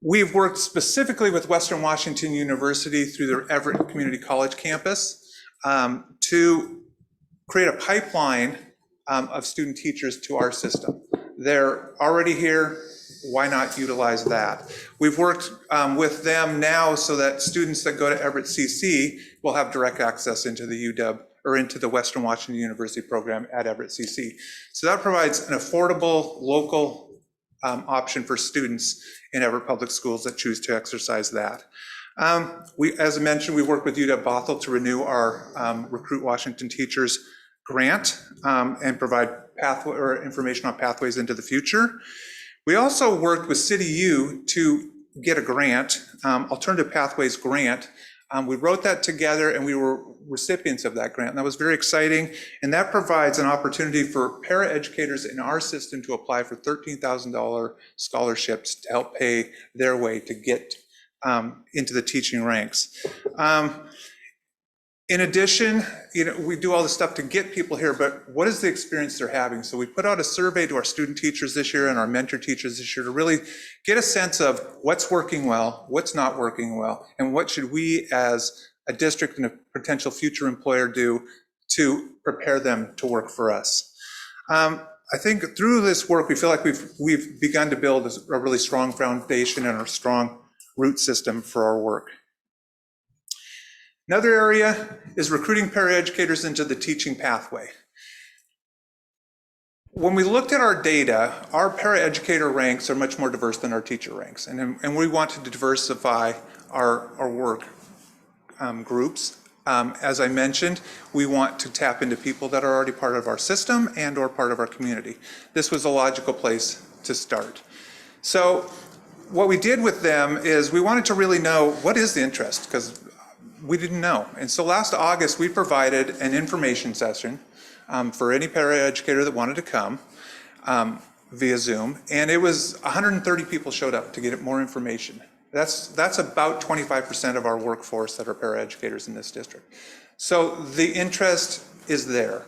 We've worked specifically with Western Washington University through their Everett Community College campus to create a pipeline of student teachers to our system. They're already here. Why not utilize that? We've worked with them now so that students that go to Everett CC will have direct access into the UW or into the Western Washington University program at Everett CC. So that provides an affordable local option for students in Everett Public Schools that choose to exercise that. As I mentioned, we work with UW Bothell to renew our Recruit Washington Teachers grant and provide pathway or information on pathways into the future. We also worked with City U to get a grant, Alternative Pathways grant. We wrote that together and we were recipients of that grant. And that was very exciting. And that provides an opportunity for paraeducators in our system to apply for $13,000 scholarships to help pay their way to get into the teaching ranks. In addition, we do all this stuff to get people here, but what is the experience they're having? So we put out a survey to our student teachers this year and our mentor teachers this year to really get a sense of what's working well, what's not working well, and what should we as a district and a potential future employer do to prepare them to work for us. I think through this work, we feel like we've begun to build a really strong foundation and a strong root system for our work. Another area is recruiting paraeducators into the teaching pathway. When we looked at our data, our paraeducator ranks are much more diverse than our teacher ranks. And we wanted to diversify our work groups. As I mentioned, we want to tap into people that are already part of our system and or part of our community. This was a logical place to start. So what we did with them is we wanted to really know what is the interest, because we didn't know. And so last August, we provided an information session for any paraeducator that wanted to come via Zoom. And it was 130 people showed up to get more information. That's about 25% of our workforce that are paraeducators in this district. So the interest is there.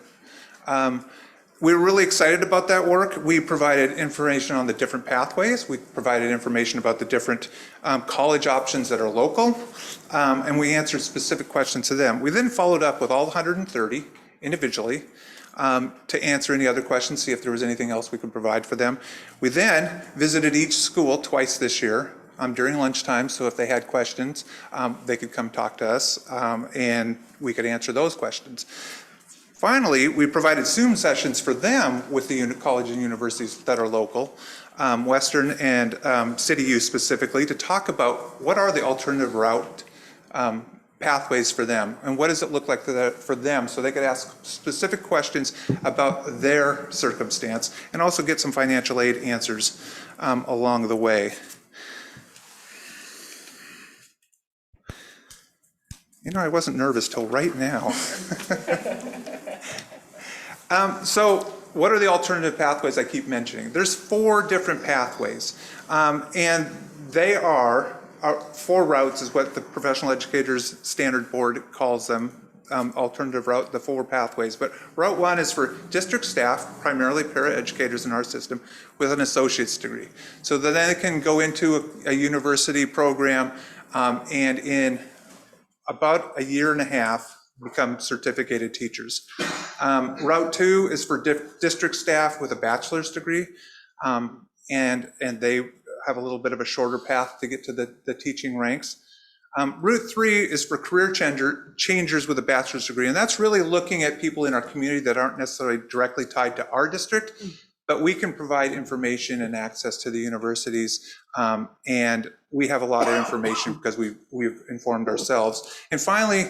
We're really excited about that work. We provided information on the different pathways. We provided information about the different college options that are local, and we answered specific questions to them. We then followed up with all 130 individually to answer any other questions, see if there was anything else we could provide for them. We then visited each school twice this year during lunchtime, so if they had questions, they could come talk to us, and we could answer those questions. Finally, we provided Zoom sessions for them with the college and universities that are local, Western and City U specifically, to talk about what are the alternative route pathways for them and what does it look like for them, so they could ask specific questions about their circumstance and also get some financial aid answers along the way. I wasn't nervous till right now. So what are the alternative pathways I keep mentioning? There's 4 different pathways, and they are 4 routes is what the Professional Educators Standard Board calls them, alternative route, the 4 pathways. But route 1 is for district staff, primarily paraeducators in our system, with an associate's degree. So that then they can go into a university program and in about a year and a half become certificated teachers. Route 2 is for district staff with a bachelor's degree, and they have a little bit of a shorter path to get to the teaching ranks. Route 3 is for career changers with a bachelor's degree, and that's really looking at people in our community that aren't necessarily directly tied to our district, but we can provide information and access to the universities, and we have a lot of information because we've informed ourselves. And finally,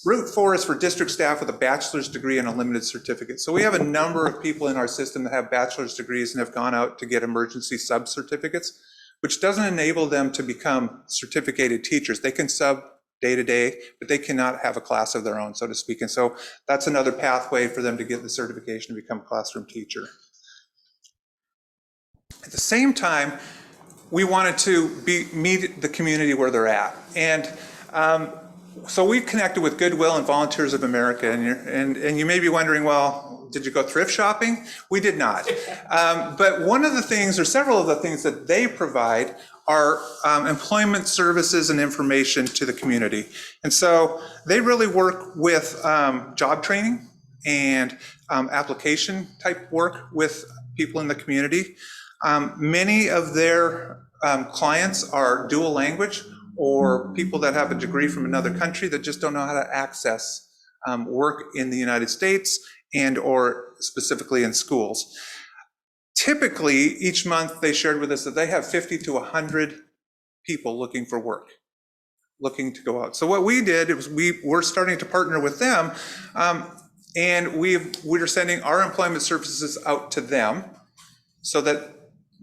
Route 4 is for district staff with a bachelor's degree and a limited certificate. So we have a number of people in our system that have bachelor's degrees and have gone out to get emergency sub-certificates, which doesn't enable them to become certificated teachers. They can sub day to day, but they cannot have a class of their own, so to speak. And so that's another pathway for them to get the certification to become a classroom teacher. At the same time, we wanted to meet the community where they're at. And so we connected with Goodwill and Volunteers of America. And you may be wondering, well, did you go thrift shopping? We did not. But one of the things, or several of the things that they provide are employment services and information to the community. And so they really work with job training and application type work with people in the community. Many of their clients are dual language or people that have a degree from another country that just don't know how to access work in the United States and or specifically in schools. Typically, each month they shared with us that they have 50 to 100 people looking for work, looking to go out. So what we did was we're starting to partner with them, and we're sending our employment services out to them so that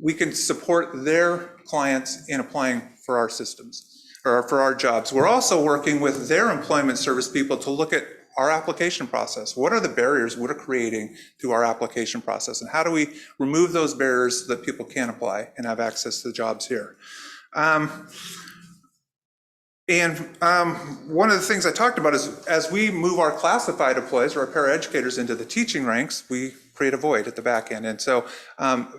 we can support their clients in applying for our systems or for our jobs. We're also working with their employment service people to look at our application process. What are the barriers we're creating through our application process, and how do we remove those barriers so that people can apply and have access to the jobs here? One of the things I talked about is as we move our classified employees or our paraeducators into the teaching ranks, we create a void at the back end. And so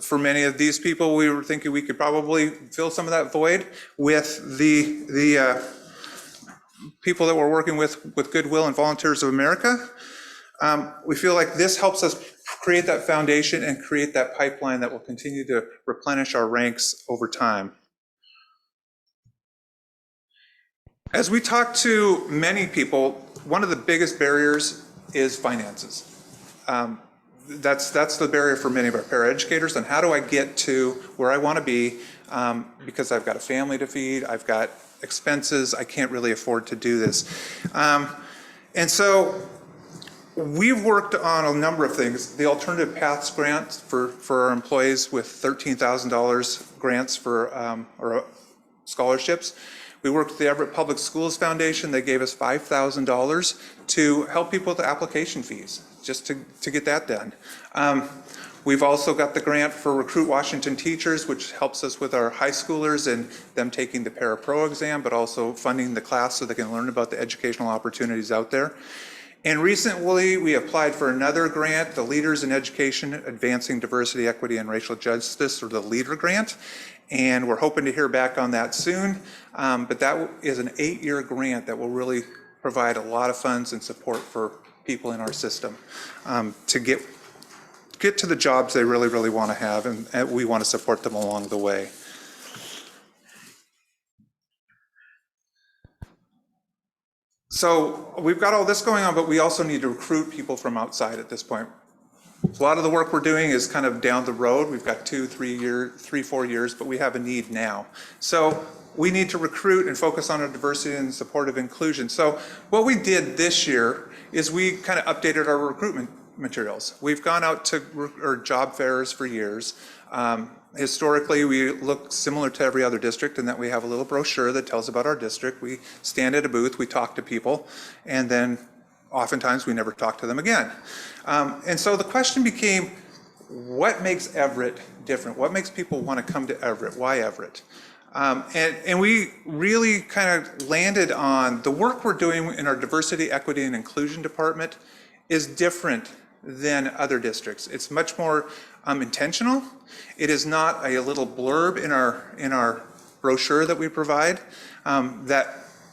for many of these people, we were thinking we could probably fill some of that void with the people that we're working with Goodwill and Volunteers of America. We feel like this helps us create that foundation and create that pipeline that will continue to replenish our ranks over time. As we talk to many people, one of the biggest barriers is finances. That's the barrier for many of our paraeducators. And how do I get to where I want to be? Because I've got a family to feed, I've got expenses, I can't really afford to do this. And so we've worked on a number of things. The Alternative Paths grant for our employees with $13,000 grants for or scholarships. We worked with the Everett Public Schools Foundation. They gave us $5,000 to help people with the application fees, just to get that done. We've also got the grant for Recruit Washington Teachers, which helps us with our high schoolers and them taking the Para-Pro exam, but also funding the class so they can learn about the educational opportunities out there. And recently, we applied for another grant, the Leaders in Education Advancing Diversity, Equity, and Racial Justice, or the LEADER grant. And we're hoping to hear back on that soon. But that is an 8-year grant that will really provide a lot of funds and support for people in our system to get to the jobs they really, really want to have, and we want to support them along the way. So we've got all this going on, but we also need to recruit people from outside at this point. A lot of the work we're doing is kind of down the road. We've got 2, 3, 4 years, but we have a need now. So we need to recruit and focus on our diversity and supportive inclusion. So what we did this year is we kind of updated our recruitment materials. We've gone out to job fairs for years. Historically, we look similar to every other district in that we have a little brochure that tells about our district. We stand at a booth, we talk to people, and then oftentimes we never talk to them again. And so the question became, what makes Everett different? What makes people want to come to Everett? Why Everett? And we really kind of landed on the work we're doing in our diversity, equity, and inclusion department is different than other districts. It's much more intentional. It is not a little blurb in our brochure that we provide that,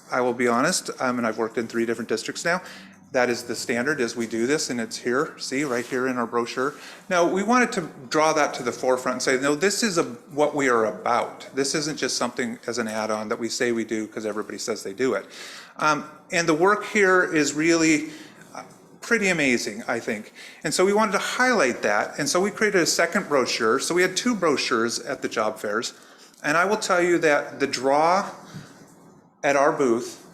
I will be honest, and I've worked in 3 different districts now, that is the standard is we do this and it's here, see right here in our brochure. Now we wanted to draw that to the forefront and say, no, this is what we are about. This isn't just something as an add-on that we say we do because everybody says they do it. And the work here is really pretty amazing, I think. And so we wanted to highlight that. And so we created a second brochure. So we had 2 brochures at the job fairs. And I will tell you that the draw at our booth,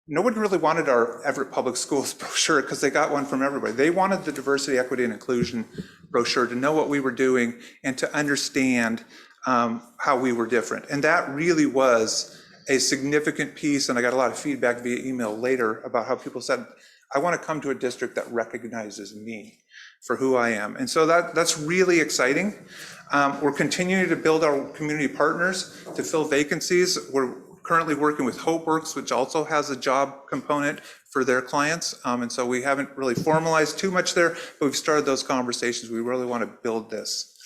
nobody really wanted our Everett Public Schools brochure because they got one from everybody. They wanted the diversity, equity, and inclusion brochure to know what we were doing and to understand how we were different. And that really was a significant piece, and I got a lot of feedback via email later about how people said, I want to come to a district that recognizes me for who I am. And so that's really exciting. We're continuing to build our community partners to fill vacancies. We're currently working with HopeWorks, which also has a job component for their clients. And so we haven't really formalized too much there, but we've started those conversations. We really want to build this.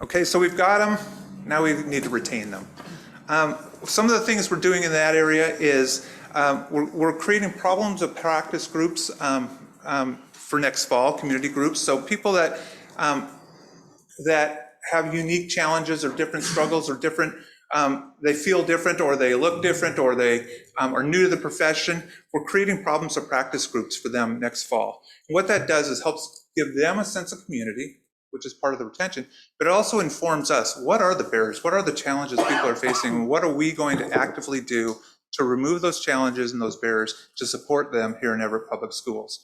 Okay, so we've got them. Now we need to retain them. Some of the things we're doing in that area is we're creating problems of practice groups for next fall, community groups. So people that have unique challenges or different struggles or different, they feel different or they look different or they are new to the profession. We're creating problems of practice groups for them next fall. And what that does is helps give them a sense of community, which is part of the retention, but it also informs us, what are the barriers? What are the challenges people are facing? And what are we going to actively do to remove those challenges and those barriers to support them here in Everett Public Schools?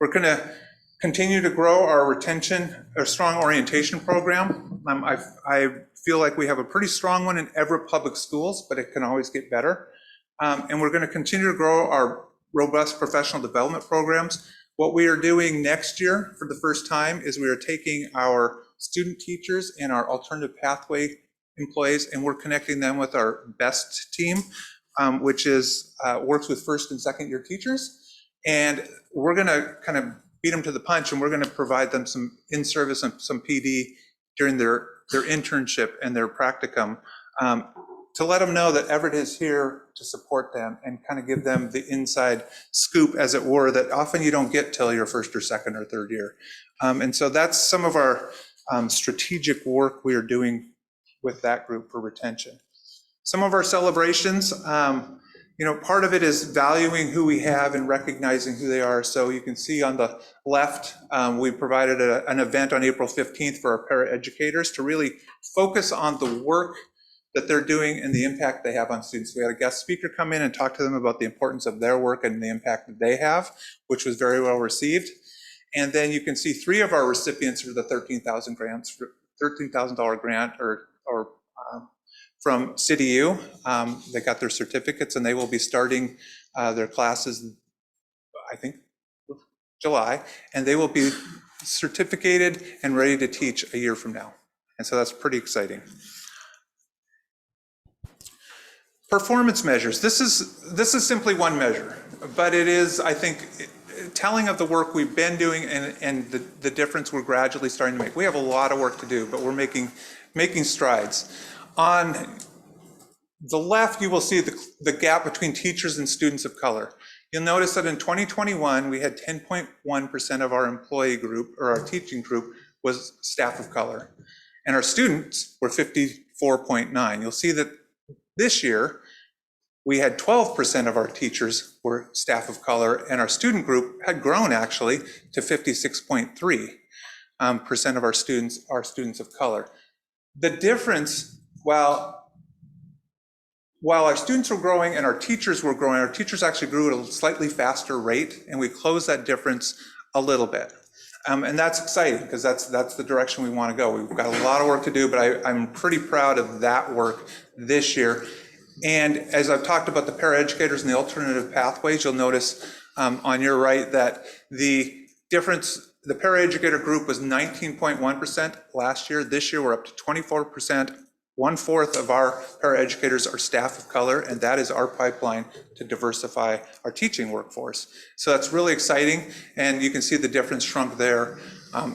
We're going to continue to grow our retention, our strong orientation program. I feel like we have a pretty strong one in Everett Public Schools, but it can always get better. And we're going to continue to grow our robust professional development programs. What we are doing next year for the first time is we are taking our student teachers and our alternative pathway employees, and we're connecting them with our BEST team, which is works with first and second year teachers. And we're going to kind of beat them to the punch, and we're going to provide them some in-service and some PD during their internship and their practicum to let them know that Everett is here to support them and kind of give them the inside scoop, as it were, that often you don't get till your first or second or third year. And so that's some of our strategic work we are doing with that group for retention. Some of our celebrations, part of it is valuing who we have and recognizing who they are. So you can see on the left, we provided an event on April 15th for our paraeducators to really focus on the work that they're doing and the impact they have on students. We had a guest speaker come in and talk to them about the importance of their work and the impact that they have, which was very well received. And then you can see 3 of our recipients for the $13,000 grant from CityU. They got their certificates and they will be starting their classes, I think, July, and they will be certificated and ready to teach a year from now. And so that's pretty exciting. Performance measures. This is simply one measure, but it is, I think, telling of the work we've been doing and the difference we're gradually starting to make. We have a lot of work to do, but we're making strides. On the left, you will see the gap between teachers and students of color. You'll notice that in 2021, we had 10.1% of our employee group, or our teaching group, was staff of color. And our students were 54.9. You'll see that this year, we had 12% of our teachers were staff of color, and our student group had grown actually to 56.3% of our students are students of color. The difference, while our students were growing and our teachers were growing, our teachers actually grew at a slightly faster rate, and we closed that difference a little bit. And that's exciting because that's the direction we want to go. We've got a lot of work to do, but I'm pretty proud of that work this year. And as I've talked about the paraeducators and the alternative pathways, you'll notice on your right that the paraeducator group was 19.1% last year. This year we're up to 24%. 1/4 of our paraeducators are staff of color, and that is our pipeline to diversify our teaching workforce. So that's really exciting, and you can see the difference shrunk there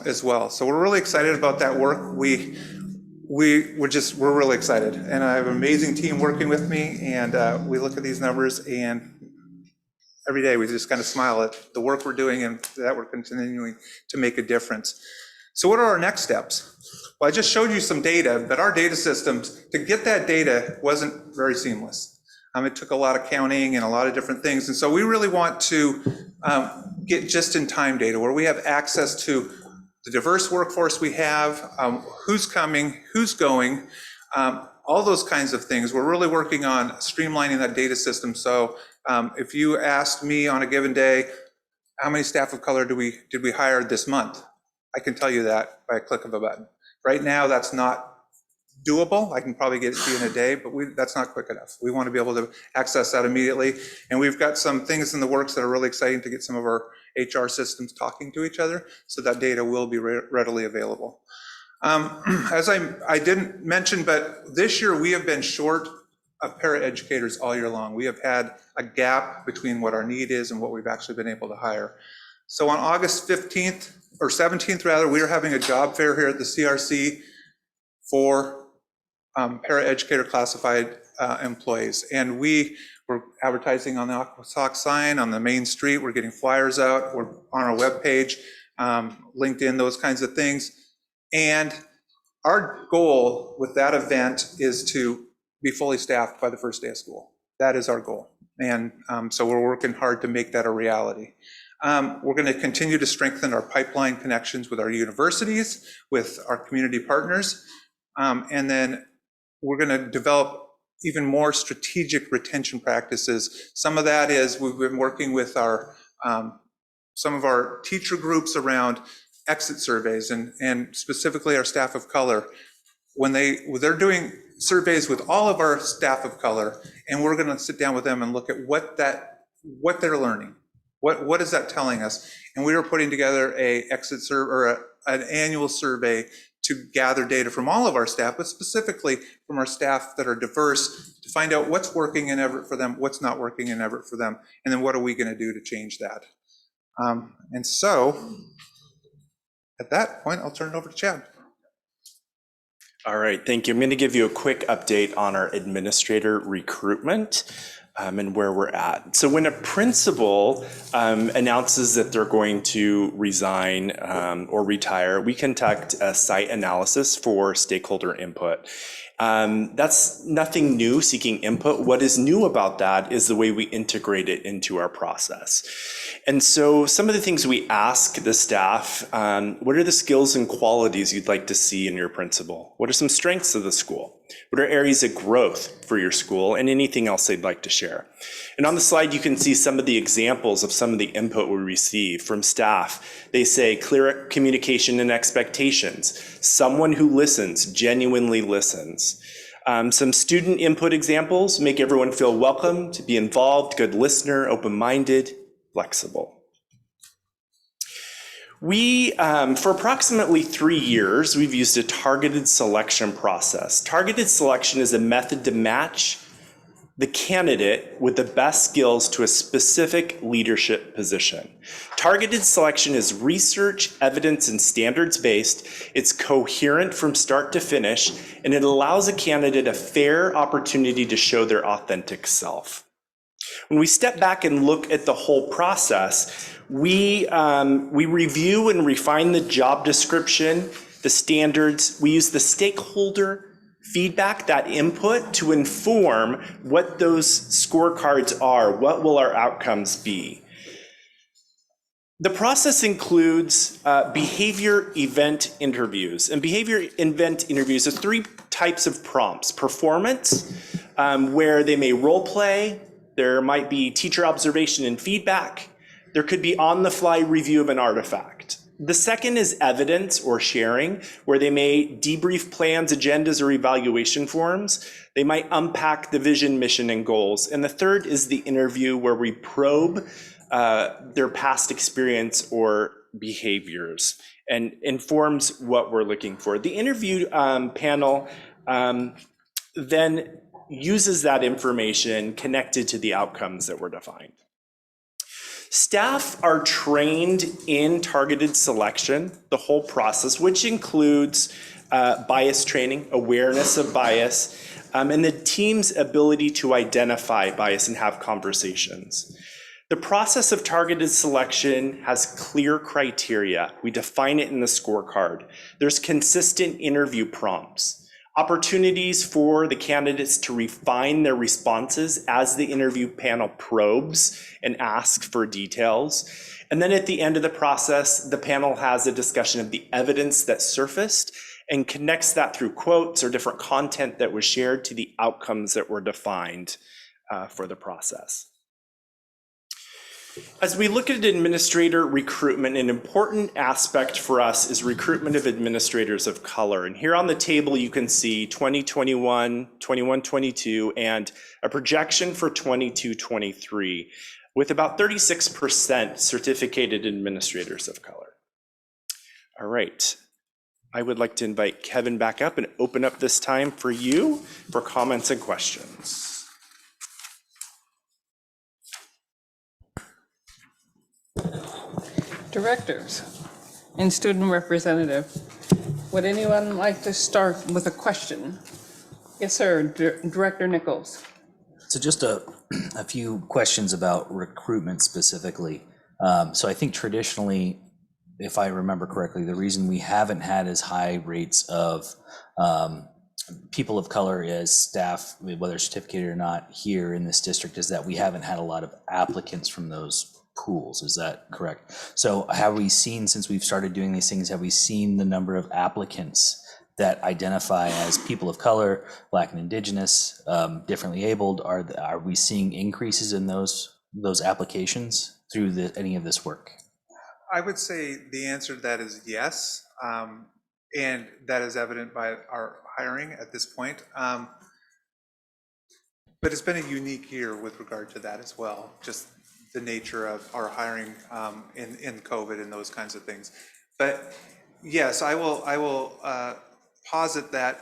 as well. So we're really excited about that work. We're really excited, and I have an amazing team working with me, and we look at these numbers, and every day we just kind of smile at the work we're doing and that we're continuing to make a difference. So what are our next steps? Well, I just showed you some data, but our data systems, to get that data wasn't very seamless. It took a lot of counting and a lot of different things. And so we really want to get just-in-time data where we have access to the diverse workforce we have, who's coming, who's going, all those kinds of things. We're really working on streamlining that data system. So if you asked me on a given day, how many staff of color did we hire this month? I can tell you that by a click of a button. Right now, that's not doable. I can probably get it to you in a day, but that's not quick enough. We want to be able to access that immediately. And we've got some things in the works that are really exciting to get some of our HR systems talking to each other, so that data will be readily available. As I didn't mention, but this year we have been short of paraeducators all year long. We have had a gap between what our need is and what we've actually been able to hire. So on August 15th, or 17th rather, we are having a job fair here at the CRC for paraeducator classified employees. And we were advertising on the Aquasox sign on the main street. We're getting flyers out. We're on our webpage, LinkedIn, those kinds of things. And our goal with that event is to be fully staffed by the first day of school. That is our goal. And so we're working hard to make that a reality. We're going to continue to strengthen our pipeline connections with our universities, with our community partners. And then we're going to develop even more strategic retention practices. Some of that is we've been working with our some of our teacher groups around exit surveys, and specifically our staff of color. When they're doing surveys with all of our staff of color, and we're going to sit down with them and look at what they're learning. What is that telling us? And we are putting together an annual survey to gather data from all of our staff, but specifically from our staff that are diverse, to find out what's working in Everett for them, what's not working in Everett for them, and then what are we going to do to change that. And so at that point, I'll turn it over to Chad. All right, thank you. I'm going to give you a quick update on our administrator recruitment and where we're at. So when a principal announces that they're going to resign or retire, we conduct a site analysis for stakeholder input. That's nothing new, seeking input. What is new about that is the way we integrate it into our process. And so some of the things we ask the staff, what are the skills and qualities you'd like to see in your principal? What are some strengths of the school? What are areas of growth for your school, and anything else they'd like to share? And on the slide, you can see some of the examples of some of the input we receive from staff. They say clear communication and expectations, someone who listens, genuinely listens. Some student input examples: make everyone feel welcome, to be involved, good listener, open-minded, flexible. We, for approximately 3 years, we've used a targeted selection process. Targeted selection is a method to match the candidate with the best skills to a specific leadership position. Targeted selection is research, evidence, and standards-based. It's coherent from start to finish, and it allows a candidate a fair opportunity to show their authentic self. When we step back and look at the whole process, we review and refine the job description, the standards. We use the stakeholder feedback, that input, to inform what those scorecards are. What will our outcomes be? The process includes behavior event interviews. And behavior event interviews are 3 types of prompts: performance, where they may role play. There might be teacher observation and feedback. There could be on-the-fly review of an artifact. The second is evidence or sharing, where they may debrief plans, agendas, or evaluation forms. They might unpack the vision, mission, and goals. And the third is the interview, where we probe their past experience or behaviors and informs what we're looking for. The interview panel then uses that information connected to the outcomes that were defined. Staff are trained in targeted selection, the whole process, which includes bias training, awareness of bias, and the team's ability to identify bias and have conversations. The process of targeted selection has clear criteria. We define it in the scorecard. There's consistent interview prompts, opportunities for the candidates to refine their responses as the interview panel probes and asks for details. And then at the end of the process, the panel has a discussion of the evidence that surfaced and connects that through quotes or different content that was shared to the outcomes that were defined for the process. As we look at administrator recruitment, an important aspect for us is recruitment of administrators of color. And here on the table, you can see 2021, 21-22, and a projection for 22-23, with about 36% certificated administrators of color. All right. I would like to invite Kevin back up and open up this time for you for comments and questions. Directors and student representative, would anyone like to start with a question? Yes, sir, Director Nichols. So just a few questions about recruitment specifically. So I think traditionally, if I remember correctly, the reason we haven't had as high rates of people of color as staff, whether certificated or not, here in this district is that we haven't had a lot of applicants from those pools. Is that correct? So have we seen, since we've started doing these things, have we seen the number of applicants that identify as people of color, Black and Indigenous, differently abled? Are we seeing increases in those applications through any of this work? I would say the answer to that is yes, and that is evident by our hiring at this point. But it's been a unique year with regard to that as well, just the nature of our hiring in COVID and those kinds of things. But yes, I will posit that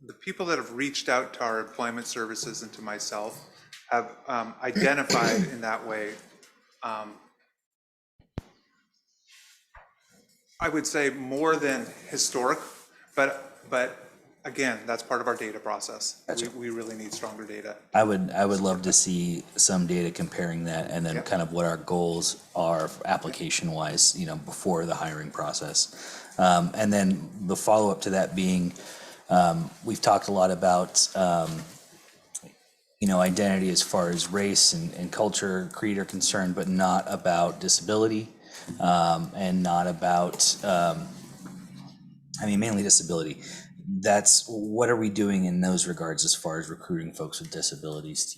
the people that have reached out to our employment services and to myself have identified in that way, I would say more than historic, but again, that's part of our data process. Gotcha. We really need stronger data. I would love to see some data comparing that, and then kind of what our goals are application wise, before the hiring process. And then the follow up to that being, we've talked a lot about, identity as far as race and culture, creed are concerned, but not about disability. And not about, mainly disability. That's what are we doing in those regards as far as recruiting folks with disabilities?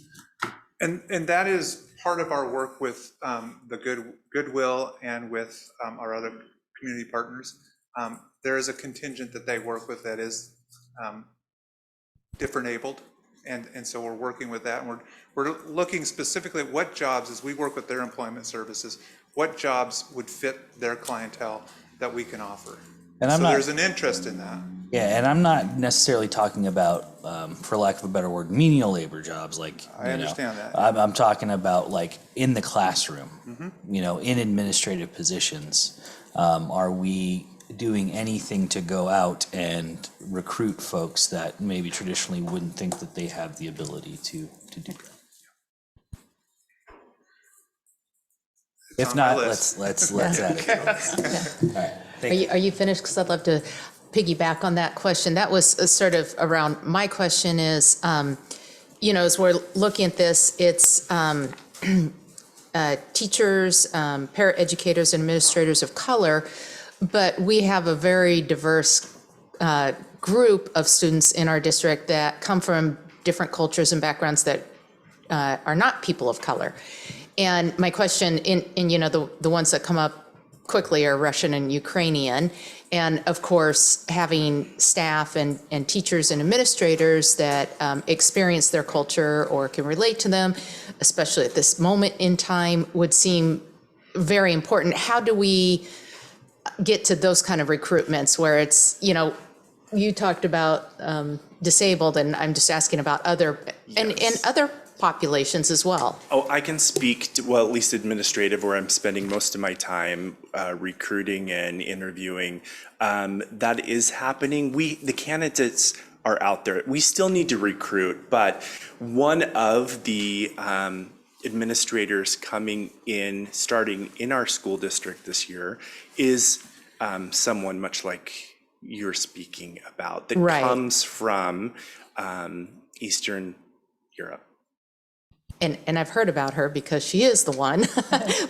And that is part of our work with the Goodwill and with our other community partners. There is a contingent that they work with that is different abled. And so we're working with that, and we're looking specifically at what jobs, as we work with their employment services, what jobs would fit their clientele that we can offer. And there's an interest in that. Yeah, and I'm not necessarily talking about, for lack of a better word, menial labor jobs. Like I understand that. I'm talking about like in the classroom, in administrative positions. Are we doing anything to go out and recruit folks that maybe traditionally wouldn't think that they have the ability to do that? If not, let's add it. All right, Are you finished? Because I'd love to piggyback on that question. That was sort of around my question is, as we're looking at this, it's teachers, paraeducators, and administrators of color, but we have a very diverse group of students in our district that come from different cultures and backgrounds that are not people of color. And my question, the ones that come up quickly are Russian and Ukrainian. And of course, having staff and teachers and administrators that experience their culture or can relate to them, especially at this moment in time, would seem very important. How do we get to those kind of recruitments where it's, you talked about disabled, and I'm just asking about other, and other populations as well. Oh, I can speak to, well, at least administrative, where I'm spending most of my time recruiting and interviewing. That is happening. The candidates are out there. We still need to recruit, but one of the administrators coming in, starting in our school district this year, is someone much like you're speaking about, that comes from Eastern Europe. And I've heard about her because she is the one,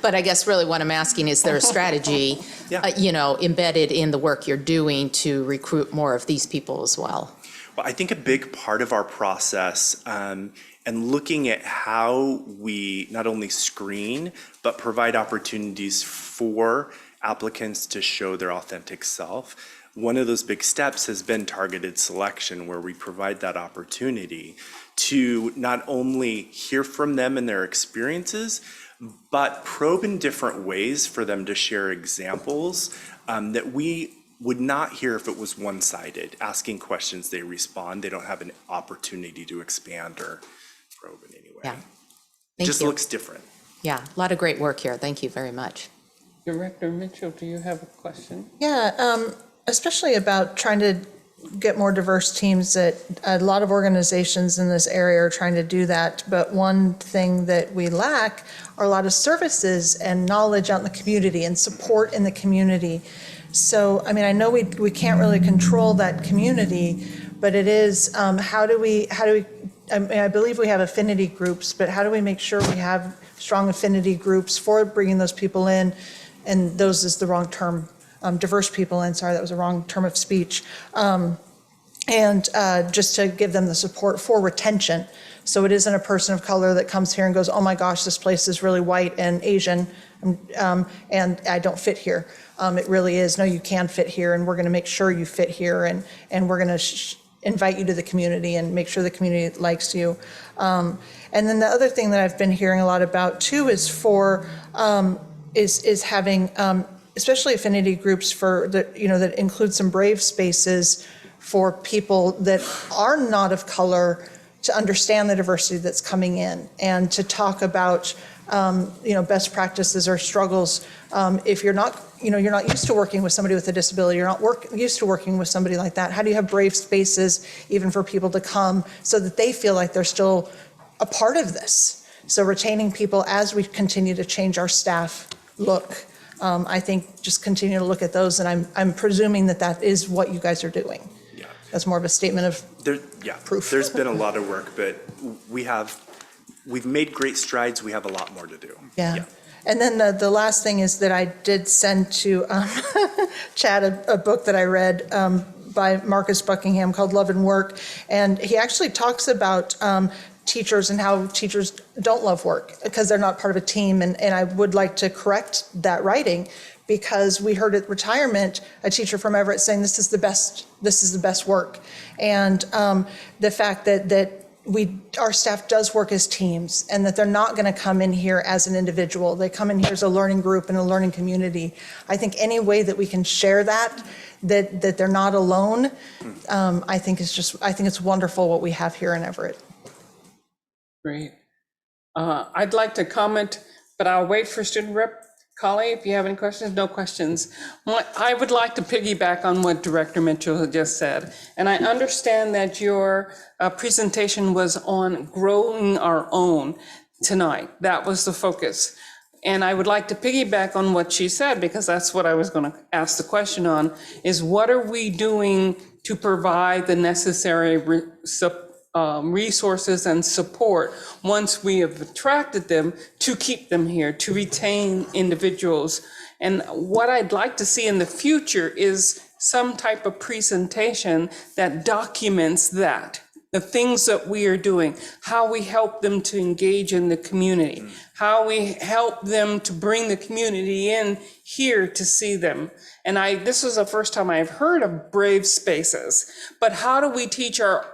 but I guess really what I'm asking, is there a strategy, embedded in the work you're doing to recruit more of these people as well? Well, I think a big part of our process, and and looking at how we not only screen, but provide opportunities for applicants to show their authentic self. One of those big steps has been targeted selection, where we provide that opportunity to not only hear from them and their experiences, but probe in different ways for them to share examples that we would not hear if it was one-sided. Asking questions, they respond, they don't have an opportunity to expand or probe in any way. Yeah. It Thank just you. looks different. Yeah, a lot of great work here. Thank you very much. Director Mitchell, do you have a question? Yeah, especially about trying to get more diverse teams. That a lot of organizations in this area are trying to do that, but one thing that we lack are a lot of services and knowledge out in the community and support in the community. So, I mean, I know we can't really control that community, but it is, how do we, I mean, I believe we have affinity groups, but how do we make sure we have strong affinity groups for bringing those people in? And those is the wrong term, diverse people in, sorry, that was a wrong term of speech. And just to give them the support for retention. So it isn't a person of color that comes here and goes, oh my gosh, this place is really white and Asian, and I don't fit here. It really is, no, you can fit here, and we're gonna make sure you fit here, and we're gonna invite you to the community and make sure the community likes you. And then the other thing that I've been hearing a lot about too is is having, especially affinity groups for the, that include some brave spaces for people that are not of color to understand the diversity that's coming in and to talk about, best practices or struggles. If you're not, you're not used to working with somebody with a disability, you're not used to working with somebody like that, how do you have brave spaces even for people to come so that they feel like they're still a part of this? So retaining people as we continue to change our staff look, I think just continue to look at those, and I'm presuming that is what you guys are doing. Yeah. That's more of a statement of proof. There's been a lot of work, but we've made great strides. We have a lot more to do. Yeah. And then the last thing is that I did send to Chad a book that I read by Marcus Buckingham called Love and Work. And he actually talks about teachers and how teachers don't love work because they're not part of a team. And I would like to correct that writing, because we heard at retirement a teacher from Everett saying this is the best work. And the fact that our staff does work as teams, and that they're not going to come in here as an individual. They come in here as a learning group and a learning community. I think any way that we can share that they're not alone, I think it's wonderful what we have here in Everett. Great. I'd like to comment, but I'll wait for student rep. Collie, if you have any questions, no questions. I would like to piggyback on what Director Mitchell had just said. And I understand that your presentation was on growing our own tonight. That was the focus. And I would like to piggyback on what she said, because that's what I was going to ask the question on, is what are we doing to provide the necessary resources and support once we have attracted them to keep them here, to retain individuals. And what I'd like to see in the future is some type of presentation that documents that, the things that we are doing, how we help them to engage in the community, how we help them to bring the community in here to see them. And this was the first time I've heard of brave spaces, but how do we teach our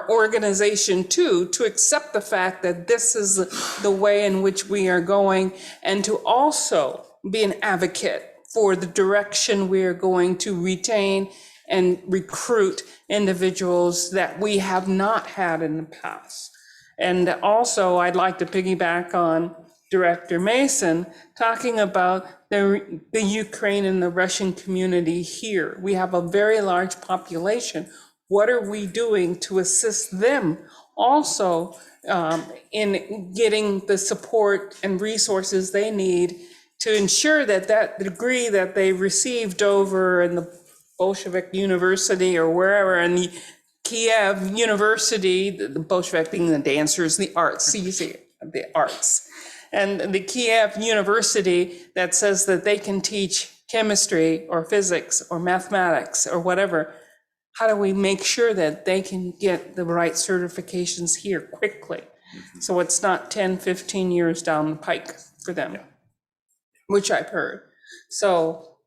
organization to accept the fact that this is the way in which we are going, and to also be an advocate for the direction we are going to retain and recruit individuals that we have not had in the past. And also, I'd like to piggyback on Director Mason talking about the Ukraine and the Russian community here. We have a very large population. What are we doing to assist them also in getting the support and resources they need to ensure that degree that they received over in the Bolshevik University or wherever, in the Kiev University, the Bolshevik being the dancers, the arts, the arts, and the Kiev University that says that they can teach chemistry or physics or mathematics or whatever. how do we make sure that they can get the right certifications here quickly? So it's not 10, 15 years down the pike for them, which I've heard. So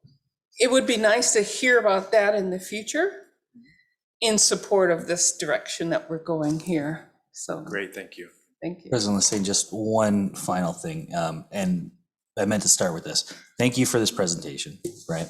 it would be nice to hear about that in the future in support of this direction that we're going here. So Great, thank you. thank you. President, let's say just one final thing, and I meant to start with this. Thank you for this presentation, right?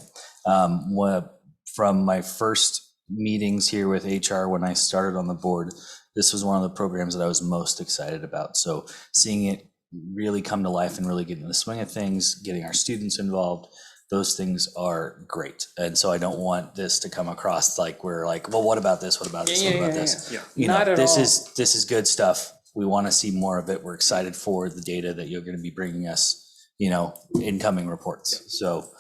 From my first meetings here with HR when I started on the board, this was one of the programs that I was most excited about. So seeing it really come to life and really get in the swing of things, getting our students involved, those things are great. And so I don't want this to come across like we're like, well, what about this? What about this? What about this? Yeah. You Not know, at this all. is good stuff. We want to see more of it. We're excited for the data that you're going to be bringing us, you know, incoming reports. So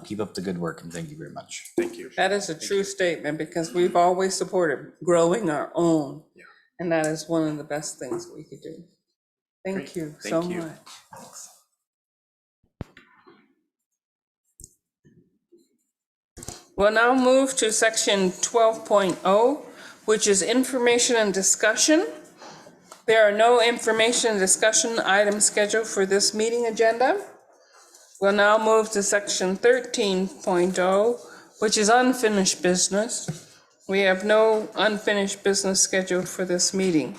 keep up the good work and thank you very much. Thank you. That is a true statement because we've always supported growing our own. And that is one of the best things we could do. Thank Great. you Thank so you. much. We'll now move to section 12.0, which is information and discussion. There are no information and discussion items scheduled for this meeting agenda. We'll now move to section 13.0, which is unfinished business. We have no unfinished business scheduled for this meeting.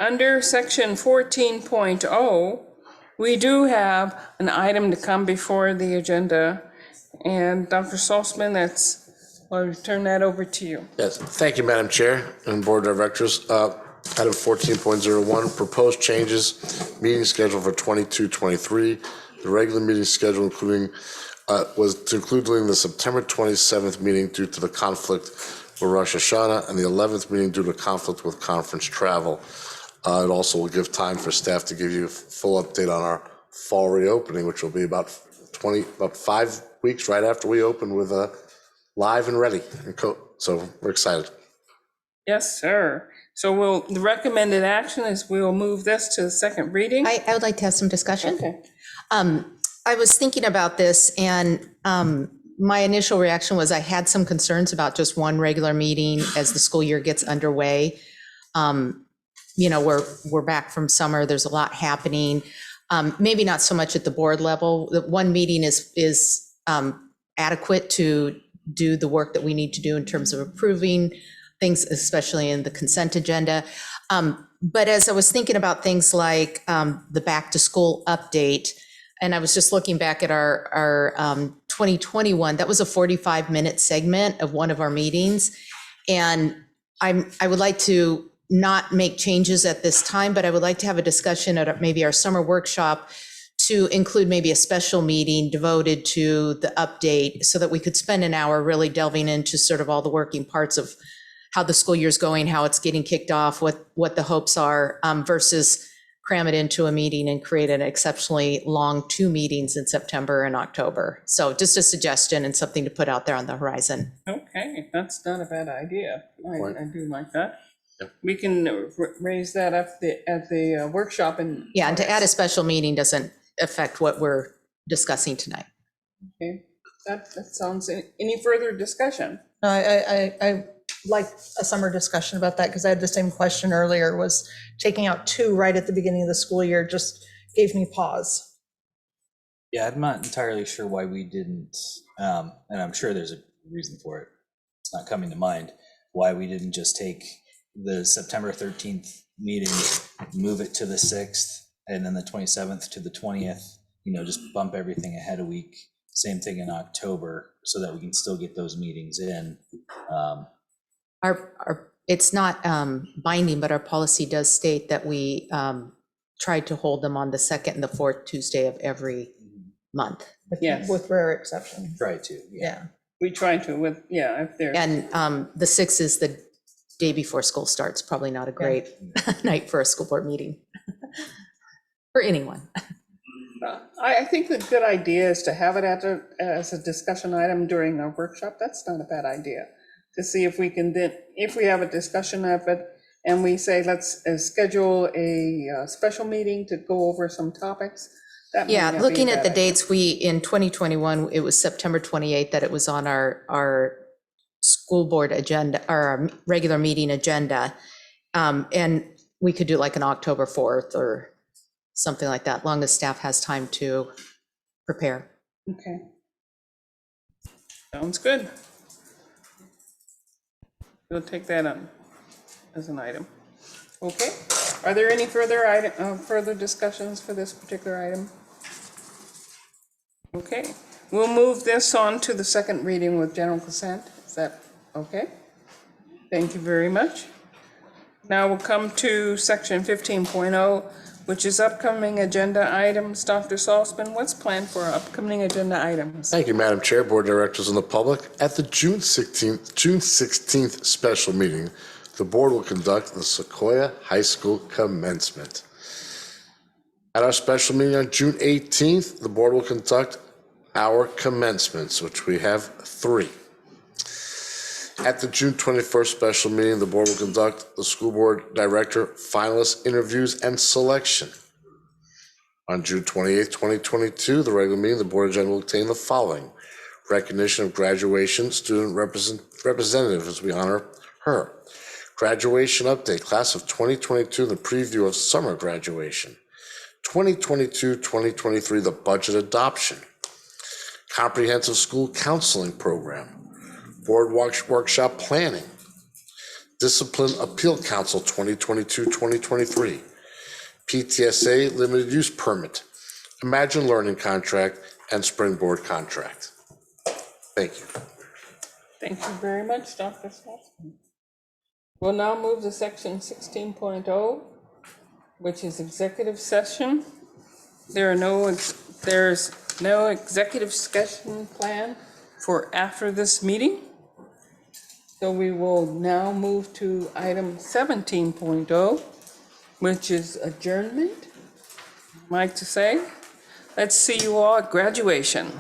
Under section 14.0, we do have an item to come before the agenda. And Dr. Salzman, I'll turn that over to you. Yes, thank you, Madam Chair and Board of Directors. Item 14.01, proposed changes, meeting schedule for 22-23. The regular meeting schedule was to include the September 27th meeting due to the conflict with Rosh Hashanah and the 11th meeting due to conflict with conference travel. It also will give time for staff to give you a full update on our fall reopening, which will be about 5 weeks right after we open with live and ready. So we're excited. Yes, sir. So the recommended action is we'll move this to the second reading. I would like to have some discussion. Okay. I was thinking about this and my initial reaction was I had some concerns about just one regular meeting as the school year gets underway. You know, we're back from summer, there's a lot happening. Maybe not so much at the board level. The one meeting is adequate to do the work that we need to do in terms of approving things, especially in the consent agenda. But as I was thinking about things like the back to school update, and I was just looking back at our 2021, that was a 45-minute segment of one of our meetings. And I would like to not make changes at this time, but I would like to have a discussion at maybe our summer workshop to include maybe a special meeting devoted to the update so that we could spend an hour really delving into sort of all the working parts of how the school year's going, how it's getting kicked off, what the hopes are, versus cram it into a meeting and create an exceptionally long 2 meetings in September and October. So just a suggestion and something to put out there on the horizon. Okay, that's not a bad idea. I do like that. Yep. We can raise that up at the workshop and. Yeah, and to add a special meeting doesn't affect what we're discussing tonight. Okay, that sounds, any further discussion? No, I like a summer discussion about that because I had the same question earlier, was taking out 2 right at the beginning of the school year just gave me pause. Yeah, I'm not entirely sure why we didn't, and I'm sure there's a reason for it. It's not coming to mind, why we didn't just take the September 13th meeting, move it to the 6th, and then the 27th to the 20th, you know, just bump everything ahead a week. Same thing in October, so that we can still get those meetings in. It's not binding, but our policy does state that we try to hold them on the 2nd and the 4th Tuesday of every month. Yes. With rare exception. Try to, Yeah. We try to if there's. And the 6th is the day before school starts, probably not a great night for a school board meeting for anyone. I think the good idea is to have it as a discussion item during our workshop. That's not a bad idea. To see if we can then, if we have a discussion of it and we say, let's schedule a special meeting to go over some topics. That may not be a Looking at bad the dates, in 2021, it was September 28th that it was on our school board agenda or our regular meeting agenda. And we could do like an October 4th or something like that, long as staff has time to prepare. Okay. Sounds good. We'll take that on as an item. Okay. Are there any further discussions for this particular item? Okay. We'll move this on to the second reading with general consent. Is that okay? Thank you very much. Now we'll come to section 15.0, which is upcoming agenda items. Dr. Salzman, what's planned for our upcoming agenda items? Thank you, Madam Chair, Board Directors, and the public. At the June 16th special meeting, the board will conduct the Sequoia High School commencement. At our special meeting on June 18th, the board will conduct our commencements, which we have 3. At the June 21st special meeting, the board will conduct the school board director finalist interviews and selection. On June 28th, 2022, the regular meeting, the board agenda will contain the following: recognition of graduation student representative as we honor her. Graduation update, class of 2022, the preview of summer graduation. 2022-2023, the budget adoption. Comprehensive school counseling program. Board workshop planning. Discipline Appeal Council 2022-2023. Ptsa limited use permit. Imagine Learning contract and Springboard contract. Thank you. Thank you very much, Dr. Salzman. We'll now move to section 16.0, which is executive session. There's no executive session plan for after this meeting. So we will now move to item 17.0, which is adjournment. I'd like to say, let's see you all at graduation.